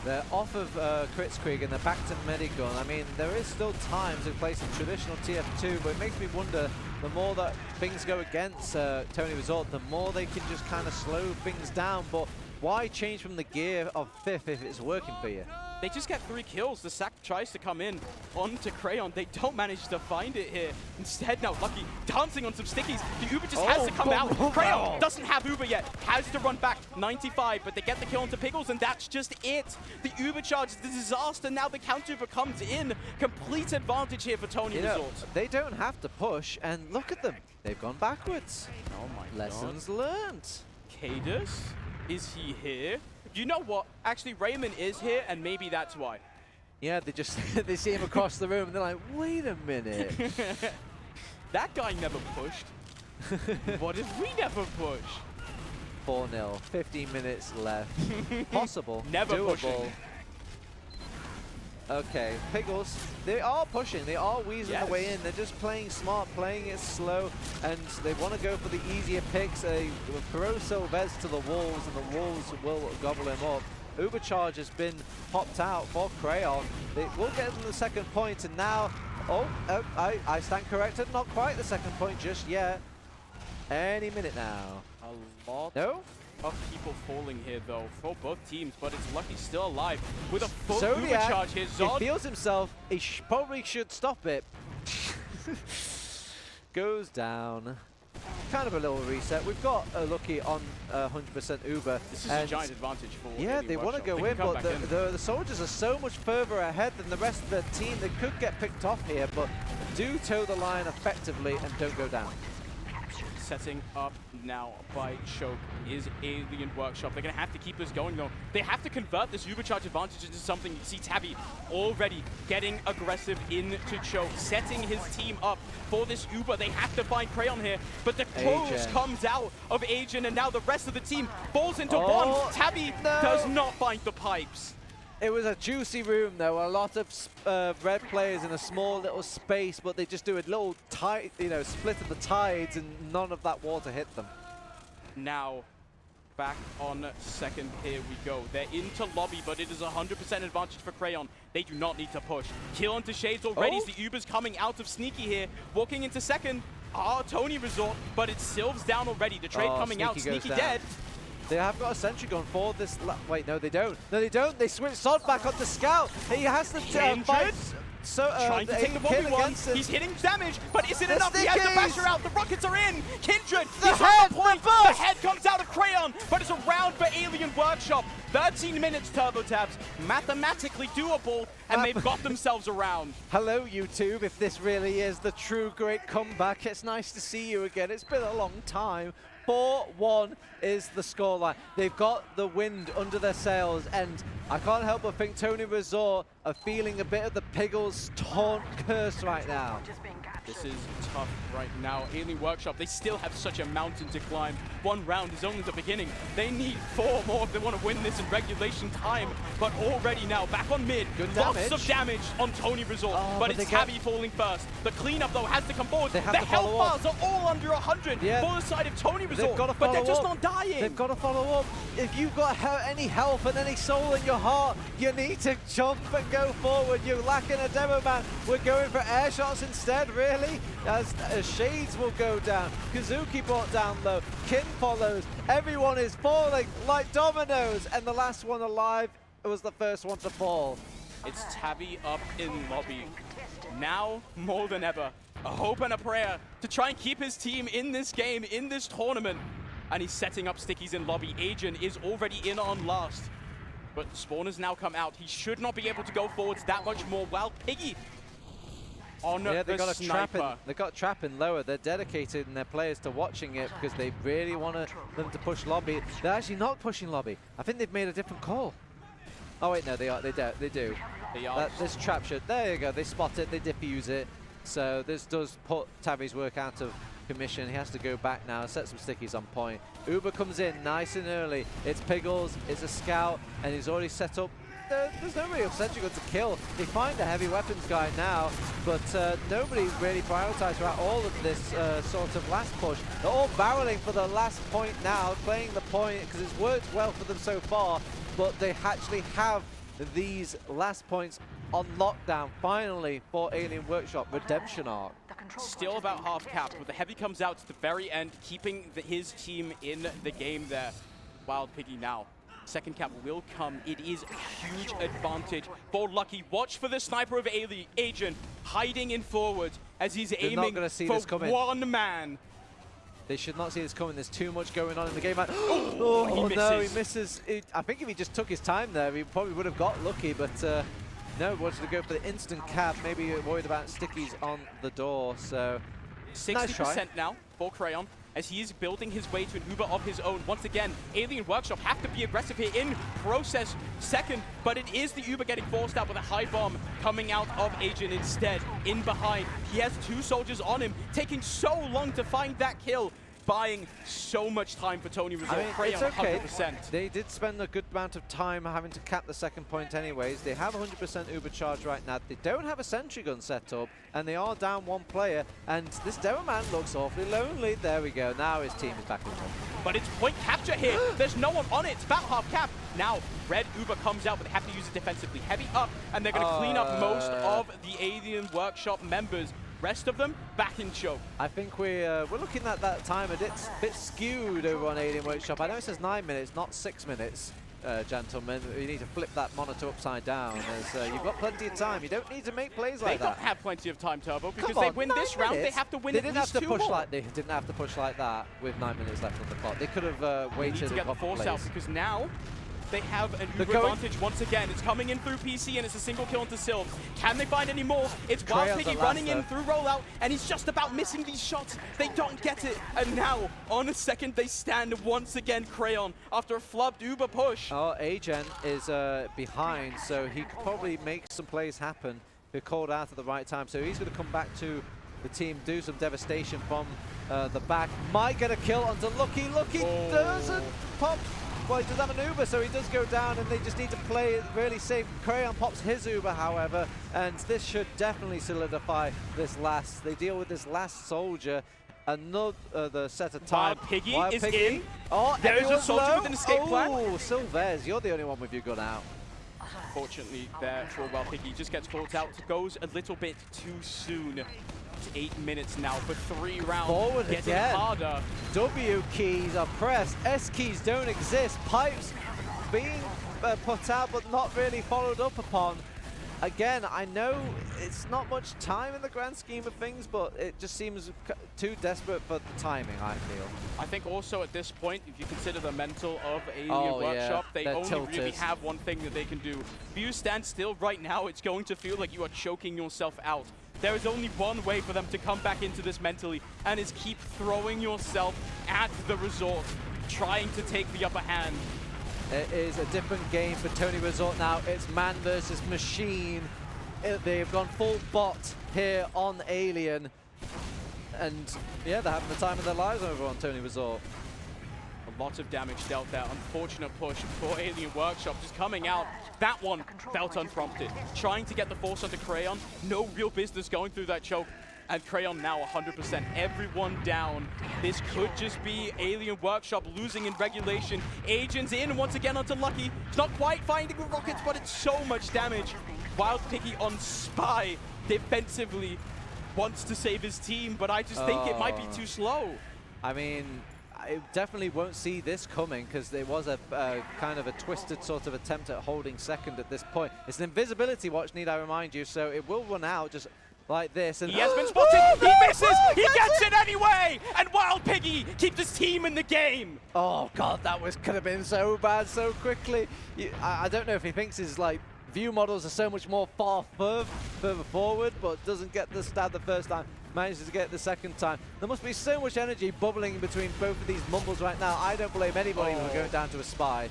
They're off of Kritzkrieg and they're back to Medigun. I mean, there is still time to play some traditional TF2, but it makes me wonder, the more that things go against TonyResort, the more they can just kind of slow things down. But why change from the gear of 5th if it's working for you? They just get 3 kills. The sack tries to come in onto Crayon. They don't manage to find it here. Instead, now Lucky dancing on some stickies. The Uber just has to come out. Crayon doesn't have Uber yet. Has to run back 95, but they get the kill onto Piggles, and that's just it. The Uber charge is the disaster. Now the counter Uber comes in. Complete advantage here for TonyResort. They don't have to push, and look at them. They've gone backwards. Oh my Lessons learned. Cadus, is he here? You know what? Actually, Raymond is here, and maybe that's why. Yeah, they just they see him across the room, and they're like, wait a minute. That guy never pushed. What if we never push? 4-0, 15 minutes left. Possible, Never doable. pushing. Okay, Piggles, they are pushing, they are weaseling Yes. the way in. They're just playing smart, playing it slow, and they want to go for the easier picks. They will throw Sylvez to the walls, and the walls will gobble him up. Ubercharge has been popped out for Crayon. They will get them the second point, and now, I stand corrected, not quite the second point just yet. Any minute now. A lot No? of people falling here, though, for both teams, but it's Lucky still alive with a full Zodiac, Ubercharge here. he Zod feels himself, he probably should stop it. Goes down. Kind of a little reset. We've got Lucky on 100% Uber. This is a giant advantage for Yeah, Alien they want to Workshop. go They in, can come but back the soldiers are so much further ahead than the rest of the team. They could get picked off here, but do toe the line effectively and don't go down. Setting up now by Choke is Alien Workshop. They're going to have to keep this going, though. They have to convert this Ubercharge advantage into something. You see Tabby already getting aggressive into Choke, setting his team up for this Uber. They have to find Crayon here, but the close comes out of Agen, and now the rest of the team falls into one. Tabby does not find the pipes. It was a juicy room, though. A lot of red players in a small little space, but they just do a little tide, split of the tides, and none of that water hit them. Now, back on second, here we go. They're into lobby, but it is 100% advantage for Crayon. They do not need to push. Kill onto Shades already. The Uber's coming out of Sneaky here. Walking into second, TonyResort, but it's Sylv's down already. The trade coming out, Sneaky dead. They have got a sentry gun for this. Wait, no, they don't. No, they don't. They switch Sod back onto Scout. He has to fight. Trying to take the 1v1. He's hitting damage, but is it enough? He has to bash her out. The rockets are in. Kindred, he's on the point. The head comes out of Crayon, but it's a round for Alien Workshop. 13 minutes, Turbo Tabs. Mathematically doable, and they've got themselves around. Hello, YouTube. If this really is the true great comeback, it's nice to see you again. It's been a long time. 4-1 is the scoreline. They've got the wind under their sails, and I can't help but think TonyResort are feeling a bit of the Piggles taunt curse right now. This is tough right now. Alien Workshop, they still have such a mountain to climb. One round is only the beginning. They need 4 more if they want to win this in regulation time. But already now, back on mid, lots of damage on TonyResort. But it's Tabby falling first. The cleanup, though, has to come forward. The health bars are all under 100 for the side of TonyResort, but they're just not dying. They've got to follow up. If you've got any health and any soul in your heart, you need to jump and go forward. You're lacking a demo man. We're going for air shots instead, really. As Shades will go down. Kazuki brought down low. Kin follows. Everyone is falling like dominoes. And the last one alive was the first one to fall. It's Tabby up in lobby. Now, more than ever, a hope and a prayer to try and keep his team in this game, in this tournament. And he's setting up stickies in lobby. Agen is already in on last. But Spawners now come out. He should not be able to go forwards that much more. While Piggy on they the got sniper. They got trapping lower. They're dedicated in their players to watching it because they really want them to push lobby. They're actually not pushing lobby. I think they've made a different call. Oh wait, no, they are. They do. They are. This trap shot. There you go. They spot it. They diffuse it. So this does put Tabby's work out of commission. He has to go back now, set some stickies on point. Uber comes in nice and early. It's Piggles. It's a scout, and he's already set up. There's no real sentry gun to kill. They find a heavy weapons guy now, but nobody really prioritized throughout all of this sort of last push. They're all barreling for the last point now, playing the point because it's worked well for them so far, but they actually have these last points on lockdown finally for Alien Workshop Redemption Arc. Still about half capped, but the heavy comes out to the very end, keeping his team in the game there. Wild Piggy now. Second cap will come. It is a huge advantage for Lucky. Watch for the sniper of Agen hiding in forward as he's aiming for one man. They should not see this coming. There's too much going on in the game. He misses. No, he misses. I think if he just took his time there, he probably would have got lucky, but no, wanted to go for the instant cap. Maybe worried about stickies on the door, so 60% now for Crayon. as he is building his way to an Uber of his own. Once again, Alien Workshop have to be aggressive here in process second, but it is the Uber getting forced out with a high bomb coming out of Agent instead. In behind, he has 2 soldiers on him, taking so long to find that kill, buying so much time for TonyResort. I mean, it's okay. 100%. They did spend a good amount of time having to cap the second point anyways. They have 100% Uber charge right now. They don't have a sentry gun set up, and they are down 1 player, and this Demo Man looks awfully lonely. There we go. Now his team is back in top. But it's point capture here. There's no one on it. It's about half cap. Now, red Uber comes out, but they have to use it defensively. Heavy up, and they're going to clean up most of the Alien Workshop members. Rest of them back in choke. I think we're looking at that time a bit skewed over on Alien Workshop. I know it says 9 minutes, not 6 minutes, gentlemen. You need to flip that monitor upside down, as you've got plenty of time. You don't need to make plays like that. They don't have plenty of time, Turbo, because they win this round. They have to win at least 2 more. They didn't have to push like that with 9 minutes left on the clock. They could have waited. They need to get the force out, because now they have an Uber advantage once again. It's coming in through PC, and it's a single kill into Sylv. Can they find any more? It's Wild Piggy running in through rollout, and he's just about missing these shots. They don't get it, and now, on a second, they stand once again, Crayon, after a flubbed Uber push. Oh, Agent is behind, so he could probably make some plays happen. They're called out at the right time, so he's going to come back to the team, do some devastation from the back. Might get a kill onto Lucky. Lucky doesn't pop. Well, he does have an Uber, so he does go down, and they just need to play it really safe. Crayon pops his Uber, however, and this should definitely solidify this last. They deal with this last soldier. Another set of time. Wild Piggy is in. Oh, there is a soldier with an escape plan. Oh, Sylvez, you're the only one with your gun out. Fortunately, there for Wild Piggy, just gets caught out. Goes a little bit too soon. It's 8 minutes now for 3 rounds. Forward getting again. harder. W keys are pressed. S keys don't exist. Pipes being put out, but not really followed up upon. Again, I know it's not much time in the grand scheme of things, but it just seems too desperate for the timing, I feel. I think also at this point, if you consider the mental of Alien Workshop, they only really have one thing that they can do. If you stand still right now, it's going to feel like you are choking yourself out. There is only one way for them to come back into this mentally, and is keep throwing yourself at the resort, trying to take the upper hand. It is a different game for TonyResort now. It's man versus machine. They've gone full bot here on Alien. And yeah, they're having the time of their lives over on TonyResort. A lot of damage dealt there. Unfortunate push for Alien Workshop just coming out. That one felt unprompted. Trying to get the force onto Crayon. No real business going through that choke. And Crayon now 100%. Everyone down. This could just be Alien Workshop losing in regulation. Agents in once again onto Lucky. It's not quite finding the rockets, but it's so much damage. Wild Piggy on Spy defensively wants to save his team, but I just think it might be too slow. I mean, I definitely won't see this coming, because there was a kind of a twisted sort of attempt at holding second at this point. It's an invisibility watch, need I remind you, so it will run out just like this. And he has been spotted. He misses. He gets it anyway. And Wild Piggy keeps his team in the game. Oh God, that could have been so bad so quickly. I don't know if he thinks his view models are so much more further forward, but doesn't get the stab the first time. Manages to get it the second time. There must be so much energy bubbling in between both of these mumbles right now. I don't blame anybody for going down to a Spy.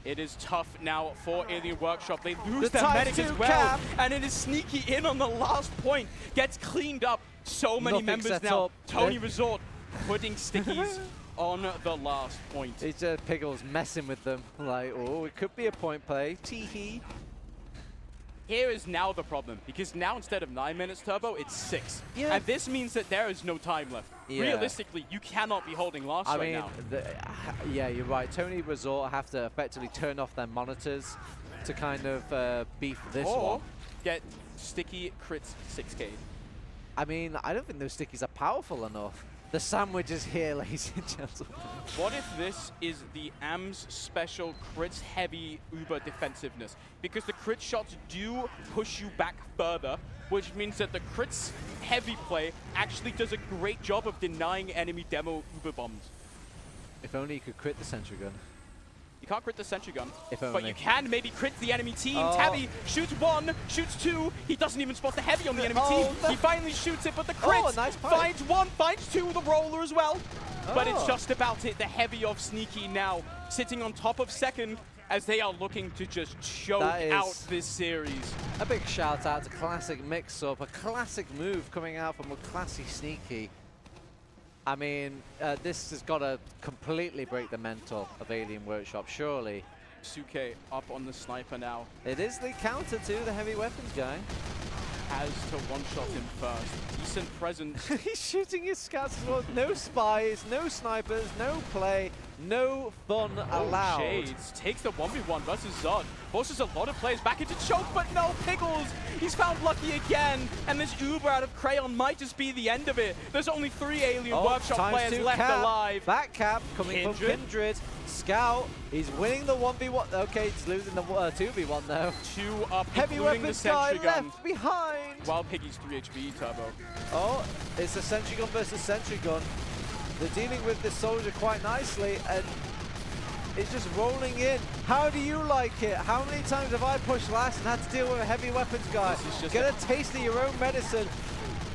It is tough now for Alien Workshop. They lose their medic as well, and it is sneaky in on the last point. Gets cleaned up. So many members now. TonyResort putting stickies on the last point. It's Piggles messing with them. Like, oh, it could be a point play. Tee-hee. Here is now the problem, because now instead of 9 minutes, Turbo, it's 6. Yeah. And this means that there is no time left. Yeah. Realistically, you cannot be holding last right now. Yeah, you're right. TonyResort have to effectively turn off their monitors to kind of beef this one. Get sticky crits 6k. I mean, I don't think those stickies are powerful enough. The sandwich is here, ladies and gentlemen. What if this is the AM's special crits heavy Uber defensiveness? Because the crit shots do push you back further, which means that the crits heavy play actually does a great job of denying enemy demo Uber bombs. If only you could crit the sentry gun. You can't crit the sentry gun, if only. But you can maybe crit the enemy team. Tabby shoots 1, shoots 2. He doesn't even spot the heavy on the enemy team. He finally shoots it, but the crit nice finds 1, finds 2, the roller as well. but it's just about it. The heavy of Sneaky now sitting on top of second as they are looking to just choke out this series. A big shout out to classic mix-up, a classic move coming out from a classy Sneaky. I mean, this has got to completely break the mental of Alien Workshop, surely. Suke up on the sniper now. It is the counter to the heavy weapons guy. Has to one-shot him first. Decent presence. He's shooting his scouts as well. No spies, no snipers, no play, no fun allowed. Shades takes the 1v1 versus Zod. Forces a lot of players back into choke, but no, Pickles! He's found lucky again, and this Uber out of Crayon might just be the end of it. There's only 3 Alien Workshop players left alive. Back cap coming from Kindred. Scout, he's winning the 1v1. Okay, he's losing the 2v1 though. 2 up, heavy weapons guy left behind. While Piggy's 3 HP turbo. Oh, it's a sentry gun versus sentry gun. They're dealing with this soldier quite nicely, and it's just rolling in. How do you like it? How many times have I pushed last and had to deal with a heavy weapons guy? Get a taste of your own medicine.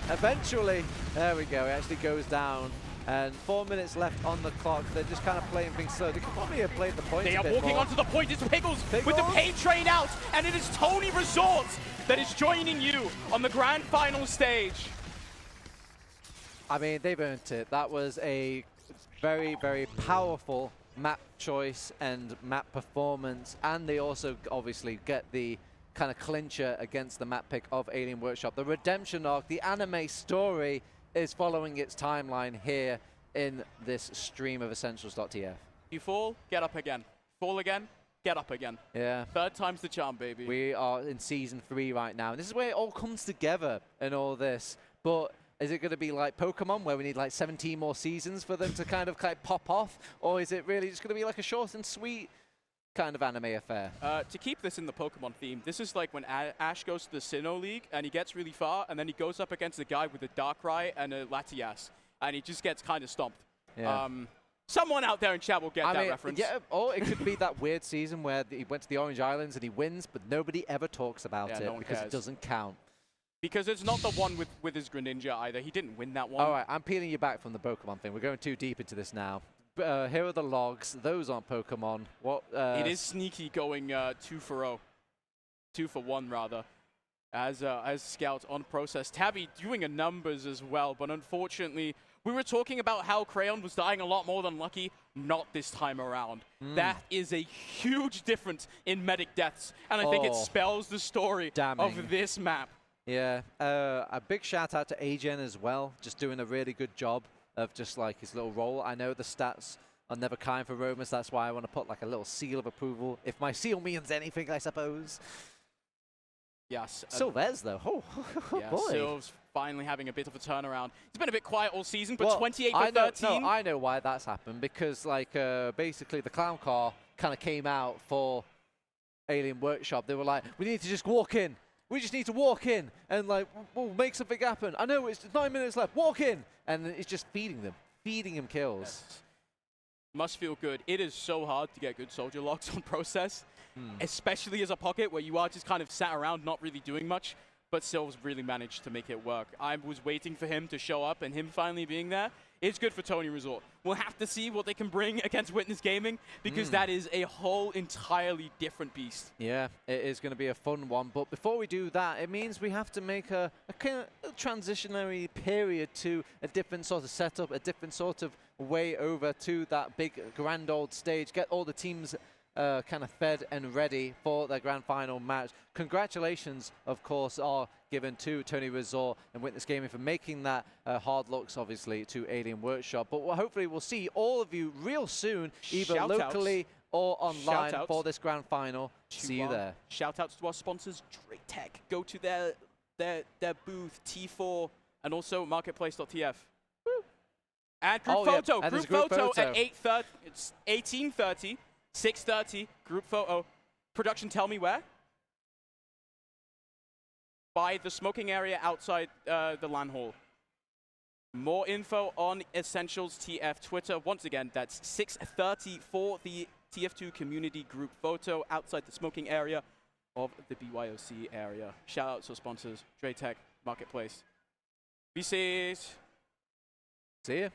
Eventually, there we go, it actually goes down. And 4 minutes left on the clock. They're just kind of playing things slow. They could probably have played the point They a are bit walking more. onto the point. It's Pickles with the pain train out. And it is TonyResort that is joining you on the grand final stage. I mean, they've earned it. That was a very, very powerful map choice and map performance. And they also obviously get the kind of clincher against the map pick of Alien Workshop. The redemption arc, the anime story is following its timeline here in this stream of Essentials.tf. You fall, get up again. Fall again, get up again. Yeah. 3rd time's the charm, baby. We are in season 3 right now. And this is where it all comes together in all this. But is it going to be like Pokemon, where we need like 17 more seasons for them to kind of pop off? Or is it really just going to be like a short and sweet kind of anime affair? To keep this in the Pokemon theme, this is like when Ash goes to the Sinnoh League and he gets really far, and then he goes up against a guy with a Darkrai and a Latias, and he just gets kind of stomped. Yeah. Someone out there in chat will get that reference. Yeah, or it could be that weird season where he went to the Orange Islands and he wins, but nobody ever talks about it because it doesn't count. Because it's not the one with his Greninja either. He didn't win that one. All right, I'm peeling you back from the Pokemon thing. We're going too deep into this now. Here are the logs. Those aren't Pokemon. What? It is Sneaky going 2 for 0. 2 for 1 rather. As Scout on process. Tabby doing a numbers as well, but unfortunately, we were talking about how Crayon was dying a lot more than Lucky. Not this time around. That is a huge difference in medic deaths, and I think it spells the story of this map. Yeah, a big shout out to Agen as well, just doing a really good job of just like his little role. I know the stats are never kind for Romus, that's why I want to put like a little seal of approval. If my seal means anything, I suppose. Yes. Sylvez though, yeah, boy. Sylv's finally having a bit of a turnaround. He's been a bit quiet all season, but 28 for 13. No, I know why that's happened, because like basically the clown car kind of came out for Alien Workshop. They were like, we need to just walk in. We just need to walk in and like we'll make something happen. I know it's 9 minutes left. Walk in, and it's just feeding him kills. Yes. Must feel good. It is so hard to get good soldier locks on process, especially as a pocket where you are just kind of sat around not really doing much. But Sylv's really managed to make it work. I was waiting for him to show up, and him finally being there is good for TonyResort. We'll have to see what they can bring against Witness Gaming, because that is a whole entirely different beast. Yeah, it is going to be a fun one. But before we do that, it means we have to make a kind of transitionary period to a different sort of setup, a different sort of way over to that big grand old stage. Get all the teams kind of fed and ready for their grand final match. Congratulations, of course, are given to TonyResort and Witness Gaming for making that hard looks, obviously, to Alien Workshop. But hopefully we'll see all of you real soon, either locally or online for this grand final. See you there. Shout outs to our sponsors, Drake Tech. Go to their booth, T4, and also marketplace.tf. And group photo. Yeah. Group photo at 8:30. It's 18:30. 6:30, group photo. Production, tell me where? By the smoking area outside the LAN hall. More info on Essentials TF Twitter. Once again, that's 6:30 for the TF2 community group photo outside the smoking area of the BYOC area. Shout out to sponsors, Dre Tech, Marketplace. Be safe. See ya.